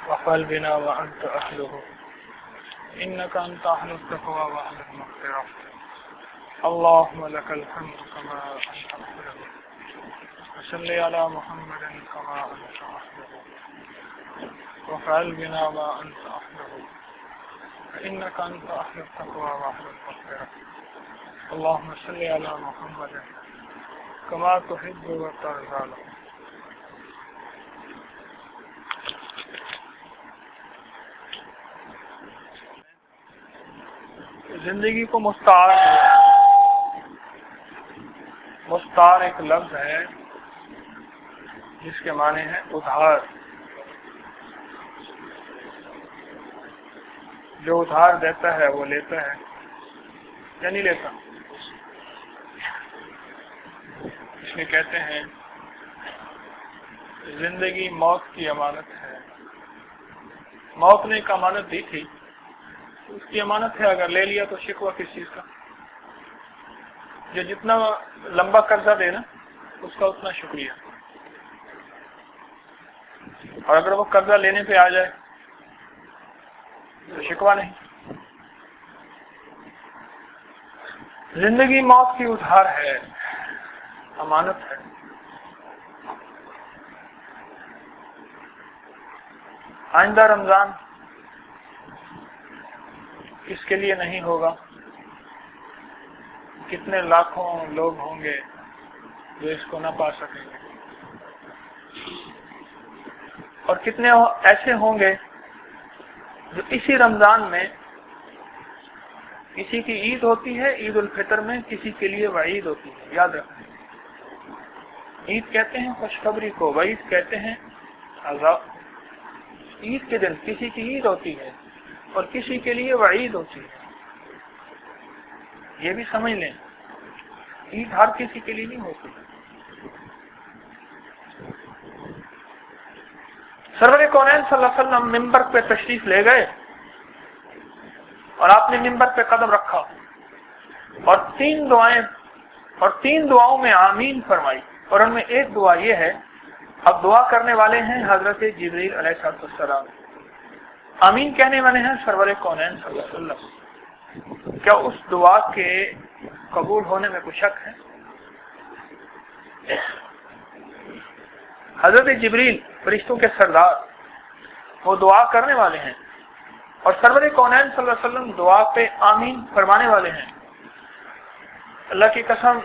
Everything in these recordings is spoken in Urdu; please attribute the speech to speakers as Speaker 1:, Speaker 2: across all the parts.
Speaker 1: وافعل بنا وأنت أهله إنك أنت أهل التقوى وأهل المغفرة اللهم لك الحمد كما أنت أهله وصل على محمد كما أنت أهله وافعل بنا ما أنت أهله إنك أنت أهل التقوى وأهل المغفرة اللهم صل على محمد كما تحب وترضى له. زندگی کو مستعار ایک لفظ ہے جس کے معنی ہے ادھار. جو ادھار دیتا ہے وہ لیتا ہے یا نہیں لیتا. اس لیے کہتے ہیں زندگی موت کی امانت ہے. موت نے ایک امانت دی تھی، اس کی امانت ہے، اگر لے لیا تو شکوہ کس چیز کا. جو جتنا لمبا قرضہ دے نا اس کا اتنا شکریہ، اور اگر وہ قرضہ لینے پہ آ جائے تو شکوہ نہیں. زندگی موت کی ادھار ہے، امانت ہے. آئندہ رمضان اس کے لیے نہیں ہوگا. کتنے لاکھوں لوگ ہوں گے جو اس کو نہ پا سکیں گے، اور کتنے ایسے ہوں گے جو اسی رمضان میں کسی کی عید ہوتی ہے، عید الفطر میں کسی کے لیے وعید ہوتی ہے. یاد رکھیں، عید کہتے ہیں خوشخبری کو، وعید کہتے ہیں عذاب. عید کے دن کسی کی عید ہوتی ہے اور کسی کے لیے وعید ہوتی ہے. یہ بھی سمجھ لیں، عید ہر کسی کے لیے نہیں ہوتی. سرور کونین صلی اللہ علیہ وسلم ممبر پہ تشریف لے گئے اور آپ نے ممبر پہ قدم رکھا اور تین دعاؤں میں آمین فرمائی. اور ان میں ایک دعا یہ ہے، اب دعا کرنے والے ہیں حضرت جبریل علیہ السلام، آمین کہنے والے ہیں سرور کونین صلی اللہ علیہ وسلم. کیا اس دعا کے قبول ہونے میں کوئی شک ہے؟ حضرت جبریل فرشتوں کے سردار، وہ دعا کرنے والے ہیں، اور سرور کونین صلی اللہ علیہ وسلم دعا پہ آمین فرمانے والے ہیں. اللہ کی قسم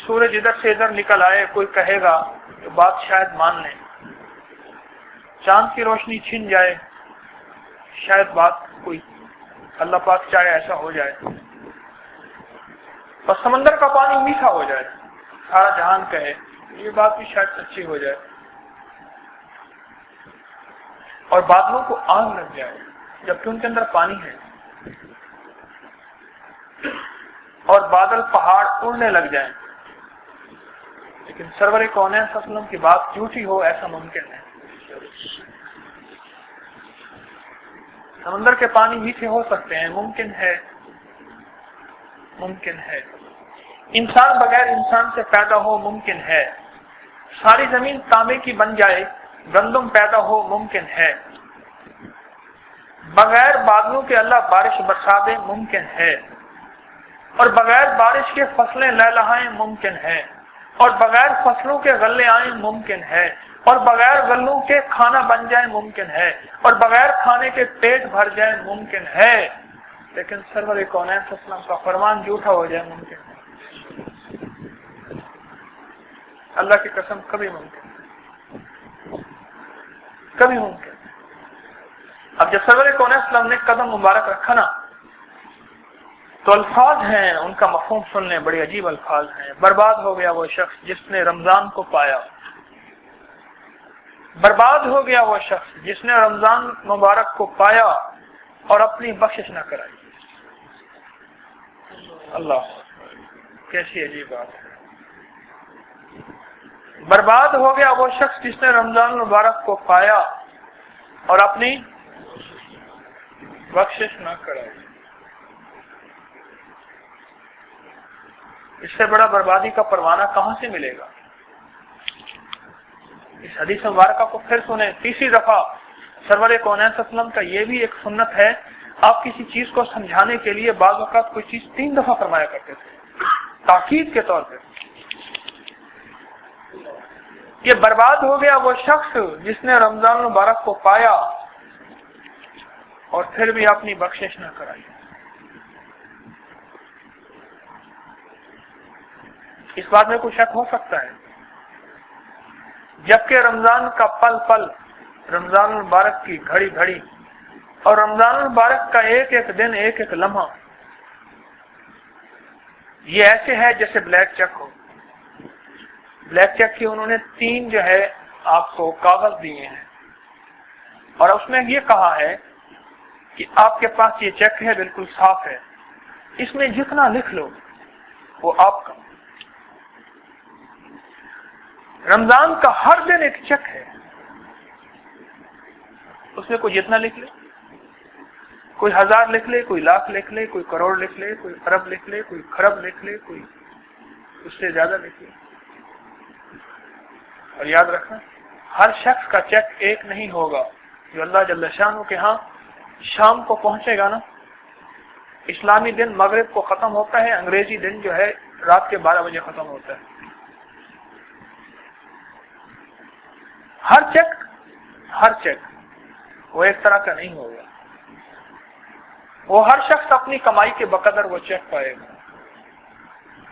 Speaker 1: سورج ادھر سے ادھر نکل آئے، کوئی کہے گا تو بات شاید مان لیں. چاند کی روشنی چھن جائے، شاید بات کوئی اللہ پاک چاہے ایسا ہو جائے. اور سمندر کا پانی میٹھا ہو جائے، سارا جہان کہے، یہ بات بھی شاید سچی ہو جائے. اور بادلوں کو آگ لگ جائے جبکہ ان کے اندر پانی ہے، اور بادل پہاڑ اڑنے لگ جائیں، لیکن سرور کونین صلی اللہ علیہ وسلم کی بات جھوٹی ہو، ایسا ممکن ہے. سمندر کے پانی میٹھے ہو سکتے ہیں، ممکن ہے. انسان بغیر انسان سے پیدا ہو، ممکن ہے. ساری زمین تانبے کی بن جائے، گندم پیدا ہو، ممکن ہے. بغیر بادلوں کے اللہ بارش برسا دے، ممکن ہے. اور بغیر بارش کے فصلیں لہلہائیں، ممکن ہے. اور بغیر فصلوں کے غلے آئیں، ممکن ہے. اور بغیر غلوں کے کھانا بن جائے، ممکن ہے. اور بغیر کھانے کے پیٹ بھر جائے، ممکن ہے. لیکن سرور کونین صلی اللہ علیہ وسلم کا فرمان جھوٹا ہو جائے، ممکن ہے. اللہ کی قسم کبھی ممکن ہے. کبھی ممکن ہے. اب جب سرور کونین صلی اللہ علیہ وسلم نے قدم مبارک رکھا نا، تو الفاظ ہیں، ان کا مفہوم سن لیں، بڑے عجیب الفاظ ہیں. برباد ہو گیا وہ شخص جس نے رمضان کو پایا. برباد ہو گیا وہ شخص جس نے رمضان مبارک کو پایا اور اپنی بخشش نہ کرائی. اللہ، کیسی عجیب بات ہے. برباد ہو گیا وہ شخص جس نے رمضان مبارک کو پایا اور اپنی بخشش نہ کرائی. اس سے بڑا بربادی کا پروانہ کہاں سے ملے گا؟ اس حدیث مبارکہ کو پھر سنیں تیسری دفعہ. سرور کونین صلی اللہ علیہ وسلم کا یہ بھی ایک سنت ہے، آپ کسی چیز کو سمجھانے کے لیے بعض اوقات کوئی چیز 3 دفعہ فرمایا کرتے تھے تاکید کے طور پہ. یہ برباد ہو گیا وہ شخص جس نے رمضان المبارک کو پایا اور پھر بھی اپنی بخشش نہ کرائی. اس بات میں کوئی شک ہو سکتا ہے؟ جبکہ رمضان کا پل پل، رمضان المبارک کی گھڑی گھڑی اور رمضان المبارک کا ایک ایک دن، ایک ایک لمحہ یہ ایسے ہے جیسے بلیک چیک ہو. بلیک چیک کی انہوں نے 3 جو ہے آپ کو کاغذ دیے ہیں اور اس میں یہ کہا ہے کہ آپ کے پاس یہ چیک ہے، بالکل صاف ہے، اس میں جتنا لکھ لو وہ آپ کا. رمضان کا ہر دن ایک چیک ہے، اس میں کوئی جتنا لکھ لے، کوئی 1000 لکھ لے، کوئی لاکھ لکھ لے، کوئی کروڑ لکھ لے، کوئی ارب لکھ لے، کوئی خرب لکھ لے، کوئی اس سے زیادہ لکھ لے. اور یاد رکھنا ہر شخص کا چیک ایک نہیں ہوگا. جو اللہ جل شانہ کے ہاں شام کو پہنچے گا نا، اسلامی دن مغرب کو ختم ہوتا ہے، انگریزی دن جو ہے رات کے 12 بجے ختم ہوتا ہے. ہر چیک وہ ایک طرح کا نہیں ہوگا. وہ ہر شخص اپنی کمائی کے بقدر وہ چیک پائے گا.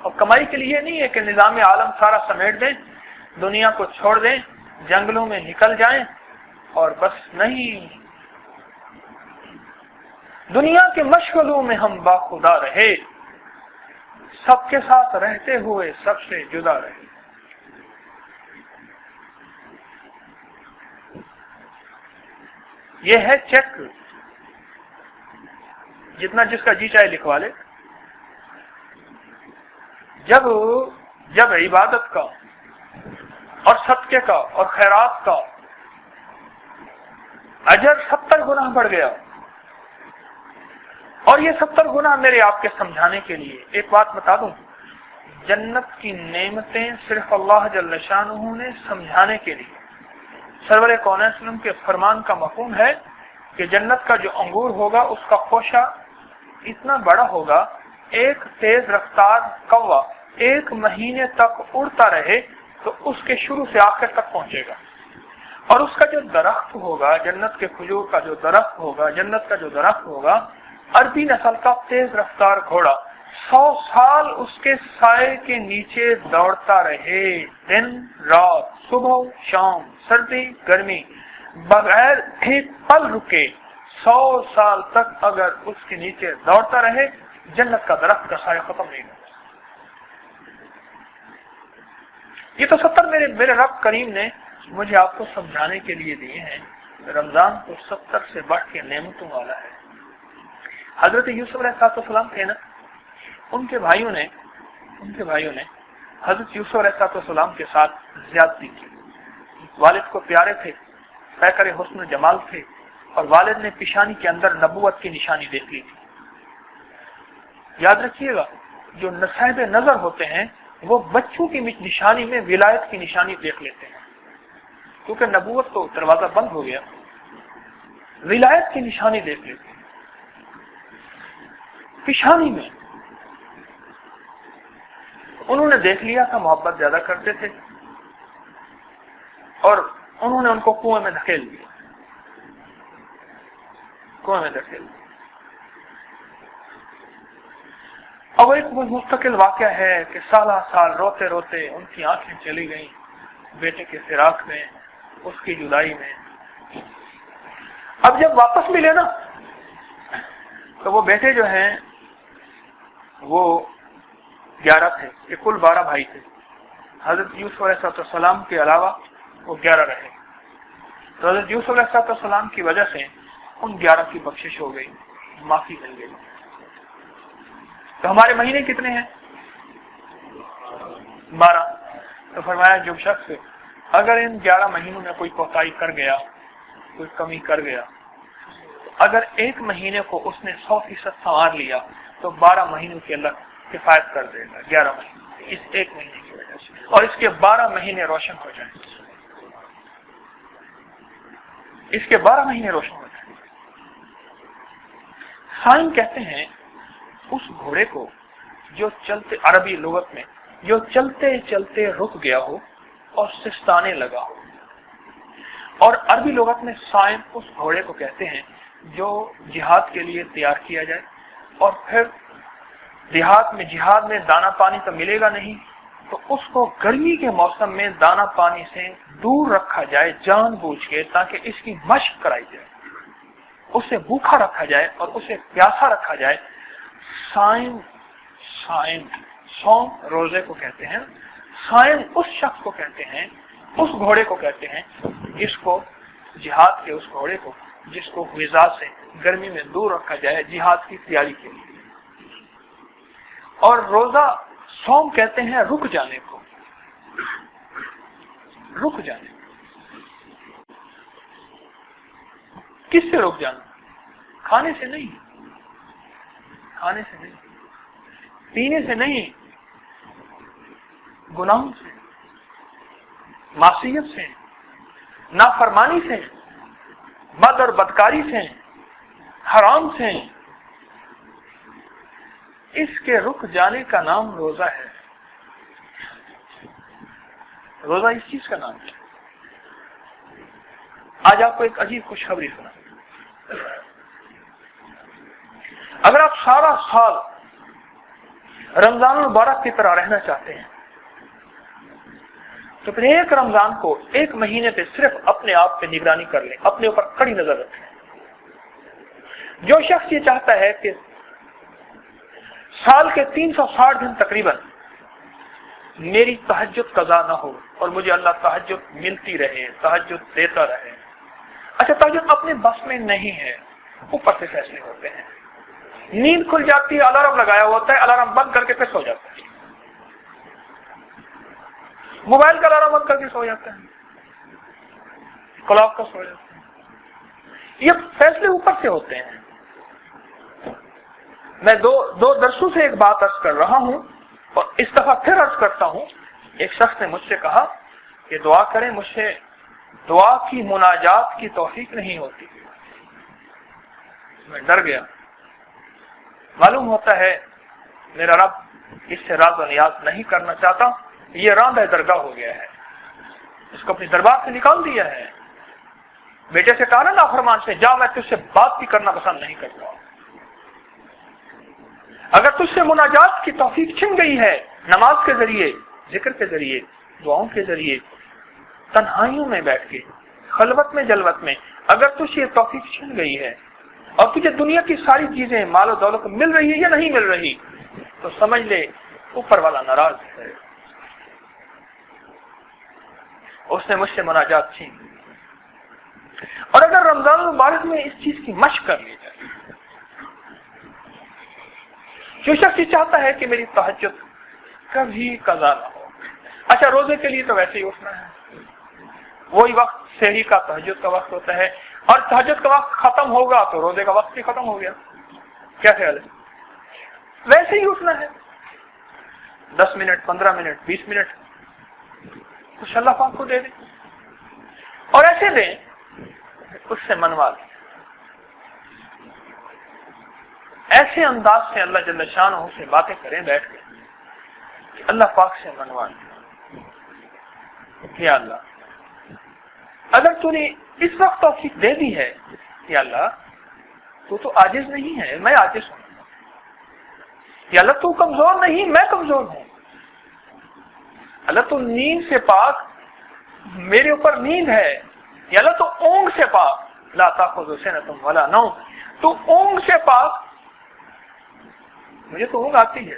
Speaker 1: اور کمائی کے لیے نہیں ہے کہ نظام عالم سارا سمیٹ دیں، دنیا کو چھوڑ دیں، جنگلوں میں نکل جائیں اور بس نہیں. دنیا کے مشغلوں میں ہم باخدا رہے، سب کے ساتھ رہتے ہوئے سب سے جدا رہے. یہ ہے چیک، جتنا جس کا جی چاہے لکھوا لے. جب عبادت کا اور صدقے کا اور خیرات کا اجر 70 گنا بڑھ گیا، اور یہ 70 گنا میرے آپ کے سمجھانے کے لیے. ایک بات بتا دوں، جنت کی نعمتیں صرف اللہ جل شانہ نے سمجھانے کے لیے. سرور کونین صلی اللہ علیہ وسلم کے فرمان کا مفہوم ہے کہ جنت کا جو انگور ہوگا اس کا خوشہ اتنا بڑا ہوگا، ایک تیز رفتار کوا 1 مہینے تک اڑتا رہے تو اس کے شروع سے آخر تک پہنچے گا. اور اس کا جو درخت ہوگا، جنت کے کھجور کا جو درخت ہوگا، جنت کا جو درخت ہوگا، عربی نسل کا تیز رفتار گھوڑا 100 سال اس کے سائے کے نیچے دوڑتا رہے، دن رات، صبح شام، سردی گرمی، بغیر ایک پل رکے 100 سال تک اگر اس کے نیچے دوڑتا رہے، جنت کا درخت کا سایہ ختم نہیں ہوگا. یہ تو 70 میرے رب کریم نے مجھے آپ کو سمجھانے کے لیے دیے ہیں. رمضان تو 70 سے بڑھ کے نعمتوں والا ہے. حضرت یوسف علیہ السلام تھے نا، ان کے بھائیوں نے حضرت یوسف علیہ السلام کے ساتھ زیادتی کی. والد کو پیارے تھے، پیکر حسن و جمال تھے، اور والد نے پیشانی کے اندر نبوت کی نشانی دیکھ لی تھی. یاد رکھیے گا، جو نصیب نظر ہوتے ہیں وہ بچوں کی نشانی میں ولایت کی نشانی دیکھ لیتے ہیں، کیونکہ نبوت تو دروازہ بند ہو گیا، ولایت کی نشانی دیکھ لیتے ہیں پیشانی میں. انہوں نے دیکھ لیا تھا محبت زیادہ کرتے تھے، اور انہوں نے ان کو کنویں میں دھکیل دیا. اب ایک مستقل واقعہ ہے کہ سالہ سال روتے روتے ان کی آنکھیں چلی گئیں بیٹے کے فراق میں، اس کی جدائی میں. اب جب واپس ملے نا تو وہ بیٹے جو ہیں وہ 11 تھے، یہ کل 12 بھائی تھے. حضرت یوسف علیہ السلام کے علاوہ وہ 11 رہے. تو حضرت یوسف علیہ السلام کی وجہ سے ان 11 کی بخشش ہو گئی، معافی مل گئی. تو ہمارے مہینے کتنے ہیں؟ 12. تو فرمایا جو شخص اگر ان 11 مہینوں میں کوئی کوتاہی کر گیا، کوئی کمی کر گیا، اگر ایک مہینے کو اس نے 100% سنوار لیا تو 12 مہینوں کی اللہ کفایت کر دے گا. 11 مہینے اس ایک مہینے کی وجہ سے، اور اس کے 12 مہینے روشن ہو جائیں.
Speaker 2: اس کے 12 مہینے روشن ہو جائیں۔ سائم کہتے ہیں اس گھوڑے کو جو چلتے، عربی لغت میں جو چلتے چلتے رک گیا ہو اور سستانے لگا ہو، اور عربی لغت میں سائم اس گھوڑے کو کہتے ہیں جو جہاد کے لیے تیار کیا جائے، اور پھر دیہات میں جہاد میں دانا پانی تو ملے گا نہیں، تو اس کو گرمی کے موسم میں دانا پانی سے دور رکھا جائے جان بوجھ کے، تاکہ اس کی مشق کرائی جائے، اسے بھوکا رکھا جائے اور اسے پیاسا رکھا جائے۔ سائم سوم روزے کو کہتے ہیں، سائم اس شخص کو کہتے ہیں، اس گھوڑے کو کہتے ہیں جس کو جہاد کے، اس گھوڑے کو جس کو غذا سے گرمی میں دور رکھا جائے جہاد کی تیاری کے لیے۔ اور روزہ سوم کہتے ہیں رک جانے کو، رک جانے کو۔ کس سے رک جانا؟ کھانے سے نہیں، کھانے سے نہیں، پینے سے نہیں، گناہوں سے، معصیت سے، نافرمانی سے، بد اور بدکاری سے، حرام سے۔ اس کے رک جانے کا نام روزہ ہے۔ روزہ اس چیز کا نام ہے۔ آج آپ کو ایک عجیب خوشخبری سنا۔ اگر آپ سارا سال رمضان المبارک کی طرح رہنا چاہتے ہیں تو پھر ایک رمضان کو، ایک مہینے پہ صرف اپنے آپ پہ نگرانی کر لیں، اپنے اوپر کڑی نظر رکھیں۔ جو شخص یہ چاہتا ہے کہ سال کے 360 دن تقریباً میری تہجد قضا نہ ہو اور مجھے اللہ تہجد ملتی رہے، تہجد دیتا رہے۔ اچھا، تہجد اپنے بس میں نہیں ہے، اوپر سے فیصلے ہوتے ہیں۔ نیند کھل جاتی ہے، الارم لگایا ہوتا ہے، الارم بند کر کے پھر سو جاتا ہے، موبائل کا الارم بند کر کے سو جاتا ہے، کلاک کا سو جاتا ہے۔ یہ فیصلے اوپر سے ہوتے ہیں۔ میں دو درسوں سے ایک بات عرض کر رہا ہوں اور اس دفعہ پھر عرض کرتا ہوں۔ ایک شخص نے مجھ سے کہا کہ دعا کریں، مجھ سے دعا کی مناجات کی توفیق نہیں ہوتی۔ میں ڈر گیا۔ معلوم ہوتا ہے میرا رب اس سے راز و نیاز نہیں کرنا چاہتا، یہ راندہ درگاہ ہو گیا ہے، اس کو اپنی دربار سے نکال دیا ہے۔ بیٹے سے کہا نا نافرمان سے، جا میں تجھ سے بات بھی کرنا پسند نہیں کرتا۔ اگر تجھ سے مناجات کی توفیق چھن گئی ہے، نماز کے ذریعے، ذکر کے ذریعے، دعاؤں کے ذریعے، تنہائیوں میں بیٹھ کے، خلوت میں جلوت میں، اگر تجھ یہ توفیق چھن گئی ہے اور تجھے دنیا کی ساری چیزیں، مال و دولت مل رہی ہے یا نہیں مل رہی، تو سمجھ لے اوپر والا ناراض ہے، اس نے مجھ سے مناجات چھین۔ اور اگر رمضان المبارک میں اس چیز کی مشق کر لی جائے، جو شخص یہ چاہتا ہے کہ میری تہجد کبھی قضا نہ ہو۔ اچھا، روزے کے لیے تو ویسے ہی اٹھنا ہے، وہی وقت سحری کا تہجد کا وقت ہوتا ہے، اور تہجد کا وقت ختم ہوگا تو روزے کا وقت بھی ختم ہو گیا۔ کیا خیال ہے؟ ویسے ہی اٹھنا ہے، 10 منٹ، 15 منٹ، 20 منٹ کچھ اللہ پاک کو دے دیں، اور ایسے دیں اس سے منوا لیں، ایسے انداز سے اللہ جل شانہ سے باتیں کریں بیٹھ کے کہ اللہ پاک سے منوا لیں، یا اللہ اگر تو نے اس وقت توفیق دے دی ہے، یا اللہ تو عاجز نہیں ہے، میں عاجز ہوں، یا اللہ تو کمزور نہیں، میں کمزور ہوں، اللہ تو نیند سے پاک، میرے اوپر نیند ہے، یا اللہ تو اونگ سے پاک، لا تاخذ سنۃ ولا نوم، تو اونگ سے پاک، مجھے تو اونگ آتی ہے،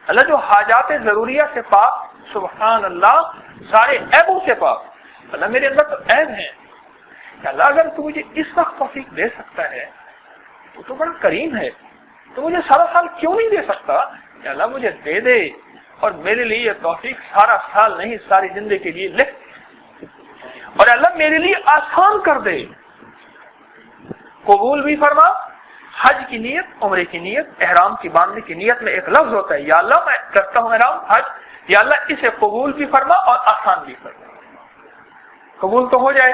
Speaker 2: اللہ جو حاجات ضروریہ سے پاک، سبحان اللہ، سارے عیبوں سے پاک، اللہ میرے اندر تو عیب ہیں، اللہ اگر تو مجھے اس وقت توفیق دے سکتا ہے تو بڑا کریم ہے، تو مجھے سارا سال کیوں نہیں دے سکتا؟ کہ اللہ مجھے دے دے، اور میرے لیے یہ توفیق سارا سال نہیں، ساری زندگی کے لیے لکھ، اور اللہ میرے لیے آسان کر دے، قبول بھی فرما۔ حج کی نیت، عمرے کی نیت، احرام کی باندھنے کی نیت میں ایک لفظ ہوتا ہے، یا اللہ میں کرتا ہوں احرام حج، یا اللہ اسے قبول بھی فرما اور آسان بھی فرما۔ قبول تو ہو جائے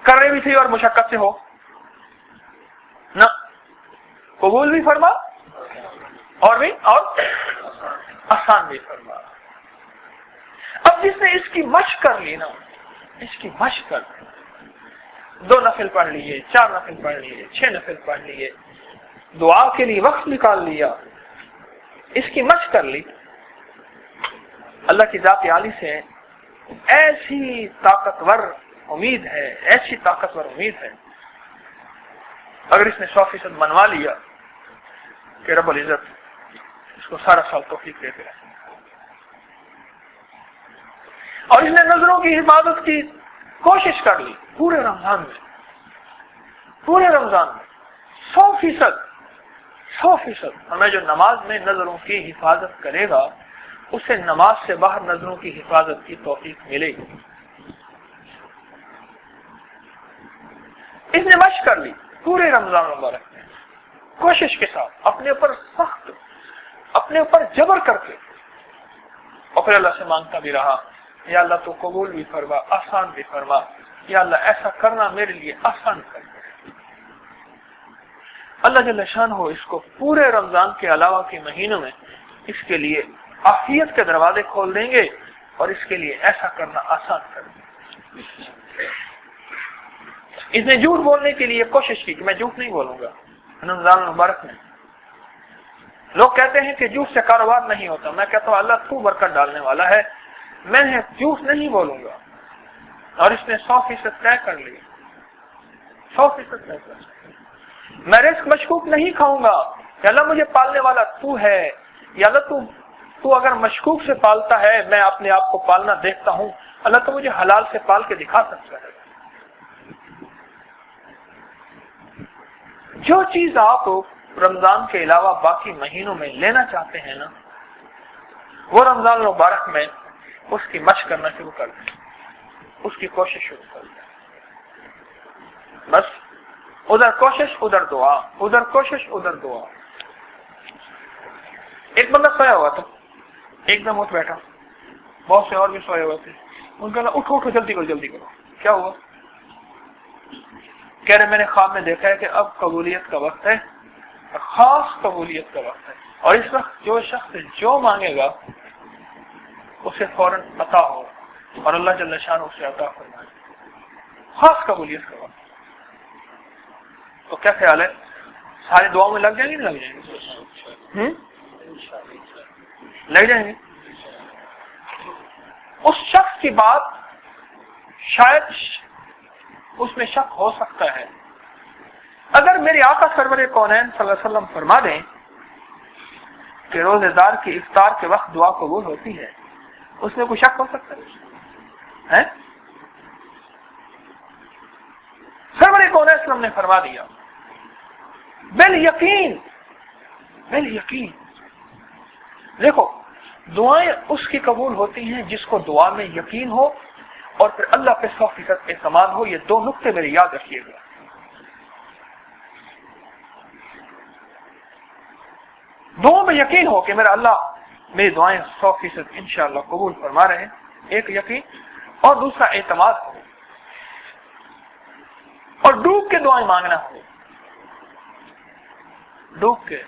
Speaker 2: کر رہے بھی تھے اور مشقت سے ہو نہ، قبول بھی فرما اور آسان بھی فرما۔ اب جس نے اس کی مشق کر لی نا، اس کی مشق کر لی، 2 نفل پڑھ لیے، 4 نفل پڑھ لیے، 6 نفل پڑھ لیے، دعا کے لیے وقت نکال لیا، اس کی مشق کر لی، اللہ کی ذات عالی سے ایسی طاقتور امید ہے، ایسی طاقتور امید ہے، اگر اس نے 100% منوا لیا کہ رب العزت اس کو سارا سال توفیق دیتے رہے، اور اس نے نظروں کی حفاظت کی کوشش کر لی پورے رمضان میں 100%، ہمیں جو نماز میں نظروں کی حفاظت کرے گا اسے نماز سے باہر نظروں کی حفاظت کی توفیق ملے گی۔ اس نے مشق کر لی پورے رمضان مبارک میں کوشش کے ساتھ، اپنے اوپر سخت، اپنے اوپر جبر کر کے، اور پھر اللہ سے مانگتا بھی رہا، یا اللہ تو قبول بھی فرما، آسان بھی فرما، یا اللہ ایسا کرنا میرے لیے آسان کر۔ اللہ جل شانہ اس کو پورے رمضان کے علاوہ کے مہینوں میں اس کے لیے عافیت کے دروازے کھول دیں گے اور اس کے لیے ایسا کرنا آسان کر دیں گے۔ اس نے جھوٹ بولنے کے لیے کوشش کی کہ میں جھوٹ نہیں بولوں گا رمضان مبارک میں۔ لوگ کہتے ہیں کہ جھوٹ سے کاروبار نہیں ہوتا، میں کہتا ہوں اللہ تو برکت ڈالنے والا ہے، میں جھوٹ نہیں بولوں گا، اور اس نے 100% طے کر لی، 100% طے کر لی۔ میں رزق مشکوک نہیں کھاؤں گا، یا اللہ مجھے پالنے والا تو ہے، یا اللہ تو اگر مشکوک سے پالتا ہے، میں اپنے آپ کو پالنا دیکھتا ہوں، اللہ تو مجھے حلال سے پال کے دکھا سکتا ہے۔ جو چیز آپ رمضان کے علاوہ باقی مہینوں میں لینا چاہتے ہیں نا، وہ رمضان مبارک میں اس کی مشق کرنا شروع کر دیں، اس کی کوشش شروع کر دیں۔ بس ادھر کوشش ادھر دعا، ادھر کوشش ادھر دعا۔ ایک بندہ سویا ہوا تھا، ایک دم اٹھ بیٹھا، بہت سے اور بھی سوئے ہوئے تھے، ان کا اٹھو اٹھو جلدی کرو جلدی کرو۔ کیا ہوا؟ کہہ رہے میں نے خواب میں دیکھا ہے کہ اب قبولیت کا وقت ہے، خاص قبولیت کا وقت ہے، اور اس وقت جو شخص جو مانگے گا اسے فوراً عطا ہو، اور اللہ جل شانہ اسے عطا فرمائے، خاص قبولیت کا وقت۔ تو کیا خیال ہے، سارے دعاؤں میں لگ جائیں گے نہیں لگ جائیں گے؟ لگ جائیں گے۔ اس شخص کی بات شاید اس میں شک ہو سکتا ہے، اگر میرے آقا سرور کونین صلی اللہ علیہ وسلم فرما دیں کہ روزے دار کی افطار کے وقت دعا قبول ہوتی ہے، اس میں کوئی شک ہو سکتا ہے؟ سرور کونین صلی اللہ علیہ وسلم نے فرما دیا، بالیقین، بالیقین۔ دیکھو دعائیں اس کی قبول ہوتی ہیں جس کو دعا میں یقین ہو اور پھر اللہ پہ 100% اعتماد ہو۔ یہ 2 نقطے میرے یاد رکھیے گا۔ دعاؤں میں یقین ہو کہ میرا اللہ میری دعائیں 100% انشاءاللہ قبول فرما رہے ہیں، ایک یقین، اور دوسرا اعتماد ہو، اور ڈوب کے دعائیں مانگنا ہو، ڈوب کے۔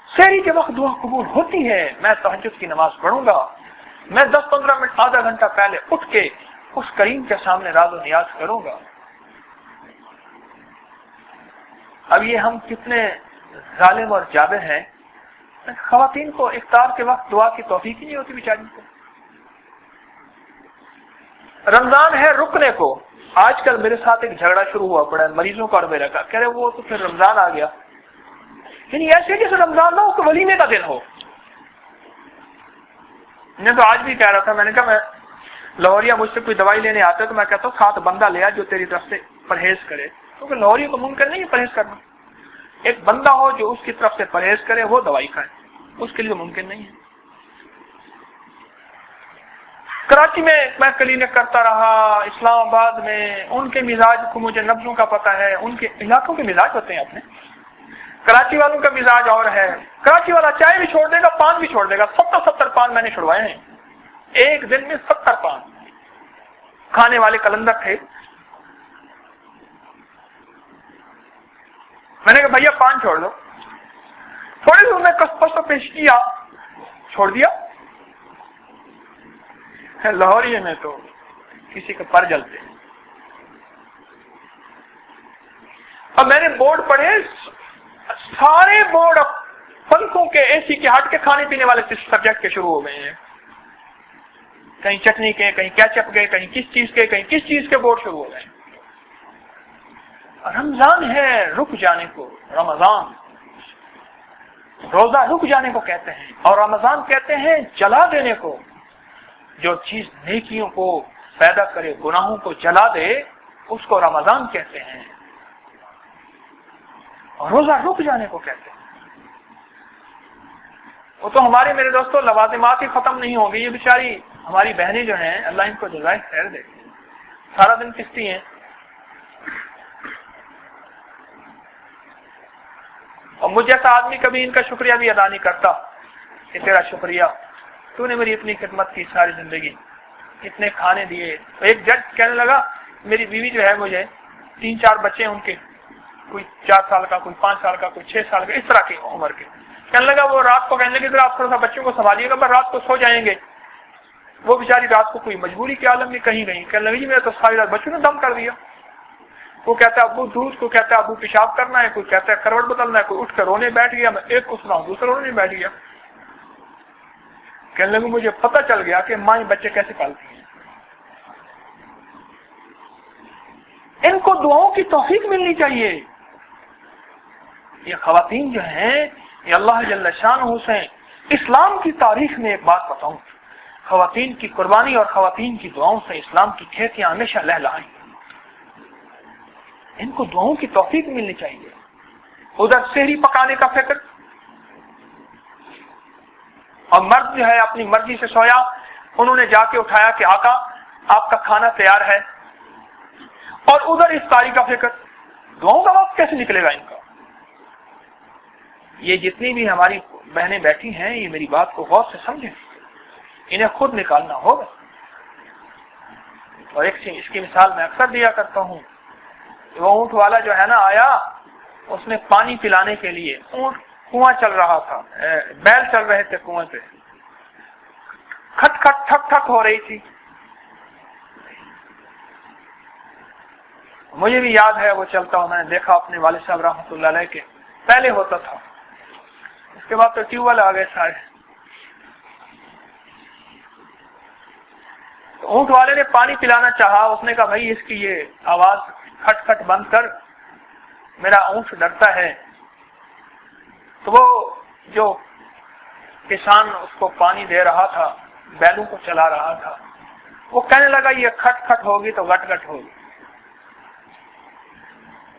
Speaker 2: سحری کے وقت دعا قبول ہوتی ہے، میں تہجد کی نماز پڑھوں گا، میں 10-15 منٹ آدھا گھنٹہ پہلے اٹھ کے اس کریم کے سامنے راز و نیاز کروں گا۔ اب یہ ہم کتنے ظالم اور جابر ہیں، خواتین کو افطار کے وقت دعا کی توفیق ہی نہیں ہوتی بیچاری کو۔ رمضان ہے رکنے کو، آج کل میرے ساتھ ایک جھگڑا شروع ہوا پڑا ہے مریضوں کا اور میرا کا، کہہ رہے وہ تو پھر رمضان آ گیا، یعنی ایسے جیسے رمضان نہ ہو کہ ولیمے کا دن ہو۔ میں تو آج بھی کہہ رہا تھا، میں نے کہا میں لاہوریا مجھ سے کوئی دوائی لینے آتا ہے تو میں کہتا ہوں 7 بندہ لیا جو تیری طرف سے پرہیز کرے، کیونکہ لاہوری کو ممکن نہیں ہے پرہیز کرنا، ایک بندہ ہو جو اس کی طرف سے پرہیز کرے وہ دوائی کھائے، اس کے لیے ممکن نہیں ہے۔ کراچی میں کلینک کرتا رہا، اسلام آباد میں، ان کے مزاج کو مجھے نبزوں کا پتہ ہے، ان کے علاقوں کے مزاج ہوتے ہیں اپنے، کراچی والوں کا مزاج اور ہے، کراچی والا چائے بھی چھوڑ دے گا، پان بھی چھوڑ دے گا، 70 پان میں نے چھڑوائے ہیں ایک دن میں، 70 پان کھانے والے کلندر تھے. میں نے کہا بھیا پان چھوڑ دو. تھوڑی دیر میں کسپس پیش کیا, چھوڑ دیا. لاہوریے میں تو کسی کے پر جلتے. اب میں نے بورڈ پڑھے, سارے بورڈ پنکھوں کے اے سی کے ہٹ کے کھانے پینے والے سبجیکٹ کے شروع ہو گئے ہیں. کہیں چٹنی کے, کہیں کیچپ کے, کہیں کس چیز کے, کہیں کس چیز کے بورڈ شروع ہو گئے. رمضان ہے رک جانے کو, رمضان روزہ رک جانے کو کہتے ہیں, اور رمضان کہتے ہیں جلا دینے کو. جو چیز نیکیوں کو پیدا کرے, گناہوں کو جلا دے, اس کو رمضان کہتے ہیں. اور روزہ رک جانے کو کہتے ہیں. وہ تو ہمارے میرے دوستوں لوازمات ہی ختم نہیں ہوں گی. یہ بیچاری ہماری بہنیں جو ہیں, اللہ ان کو جزائے خیر دے, سارا دن کستی ہیں. اور مجھ جیسا آدمی کبھی ان کا شکریہ بھی ادا نہیں کرتا کہ تیرا شکریہ, تو نے میری اتنی خدمت کی ساری زندگی, اتنے کھانے دیے. ایک جج کہنے لگا میری بیوی جو ہے, مجھے 3-4 بچے ہیں ان کے, کوئی 4 سال کا, کوئی 5 سال کا, کوئی 6 سال کا, اس طرح کی عمر کے. کہنے لگا وہ رات کو کہنے لگے آپ تھوڑا سا بچوں کو سنبھالیے گا, رات کو سو جائیں گے. وہ بیچاری رات کو کوئی مجبوری کے عالم میں کہیں گئی. کہنے لگی جی میرا تو ساری رات بچوں نے دم کر دیا. وہ کہتا ہے ابو دودھ, کو کہتا ہے ابو پیشاب کرنا ہے, کوئی کہتا ہے کروٹ بدلنا ہے, کوئی اٹھ کر رونے بیٹھ گیا. میں ایک کو سناؤں, دوسرا رونے بیٹھ گیا. کہنے لگے مجھے پتہ چل گیا کہ مائیں بچے کیسے پالتی ہیں. ان کو دعاؤں کی توفیق ملنی چاہیے. یہ خواتین جو ہیں, یہ اللہ جل شانہ سے اسلام کی تاریخ میں ایک بات بتاؤں, خواتین کی قربانی اور خواتین کی دعاؤں سے اسلام کی کھیتیاں ہمیشہ لہلائیں. ان کو دعاؤں کی توفیق ملنی چاہیے. ادھر سحری پکانے کا فکر, اور مرد جو ہے اپنی مرضی سے سویا, انہوں نے جا کے اٹھایا کہ آقا آپ کا کھانا تیار ہے, اور ادھر افطاری کا فکر. دعاؤں کا وقت کیسے نکلے گا ان کا؟ یہ جتنی بھی ہماری بہنیں بیٹھی ہیں, یہ میری بات کو غور سے سمجھیں, انہیں خود نکالنا ہوگا. اور ایک اس کی مثال میں اکثر دیا کرتا ہوں. وہ اونٹ والا جو ہے نا آیا, اس نے پانی پلانے کے لیے, اونٹ کنواں چل رہا تھا, بیل چل رہے تھے کنویں پہ, کھٹ کھٹ ٹھک ٹھک ہو رہی تھی. مجھے بھی یاد ہے وہ چلتا ہوں, میں نے دیکھا اپنے والد صاحب رحمۃ اللہ علیہ کے, پہلے ہوتا تھا, اس کے بعد تو ٹیوب ویل آ گئے سارے. تو اونٹ والے نے پانی پلانا چاہا, اس نے کہا بھائی اس کی یہ آواز کھٹ کھٹ بند کر, میرا اونٹ ڈرتا ہے. تو وہ جو کسان اس کو پانی دے رہا تھا, بیلوں کو چلا رہا تھا, وہ کہنے لگا یہ کھٹ کھٹ ہوگی تو گٹ گٹ ہوگی.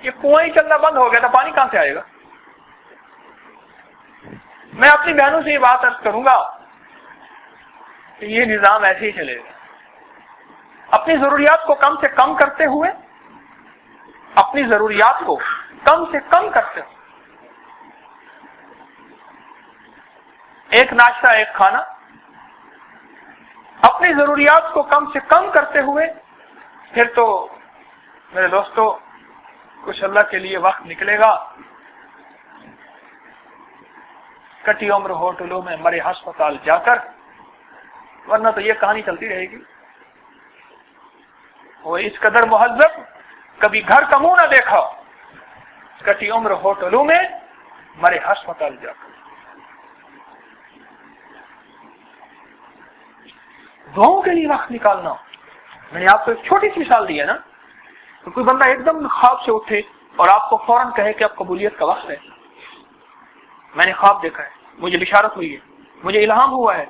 Speaker 2: یہ کنواں ہی چلنا بند ہو گیا تھا, پانی کہاں سے آئے گا؟ میں اپنی بہنوں سے یہ بات عرض کروں گا کہ یہ نظام ایسے ہی چلے گا. اپنی ضروریات کو کم سے کم کرتے ہوئے, اپنی ضروریات کو کم سے کم کرتے ہوئے, ایک ناشتہ ایک کھانا, اپنی ضروریات کو کم سے کم کرتے ہوئے, پھر تو میرے دوستو کچھ اللہ کے لیے وقت نکلے گا. کٹی عمر ہوٹلوں میں, مرے ہسپتال جا کر, ورنہ تو یہ کہانی چلتی رہے گی. وہ اس قدر مہذب, کبھی گھر کا منہ نہ دیکھا, کٹی عمر ہوٹلوں میں, مرے ہسپتال جا کر. دعاؤں کے لیے وقت نکالنا. میں نے آپ کو ایک چھوٹی سی مثال دی ہے نا, تو کوئی بندہ ایک دم خواب سے اٹھے اور آپ کو فوراً کہے کہ اب قبولیت کا وقت ہے. میں نے خواب دیکھا ہے, مجھے بشارت ہوئی ہے, مجھے الہام ہوا ہے,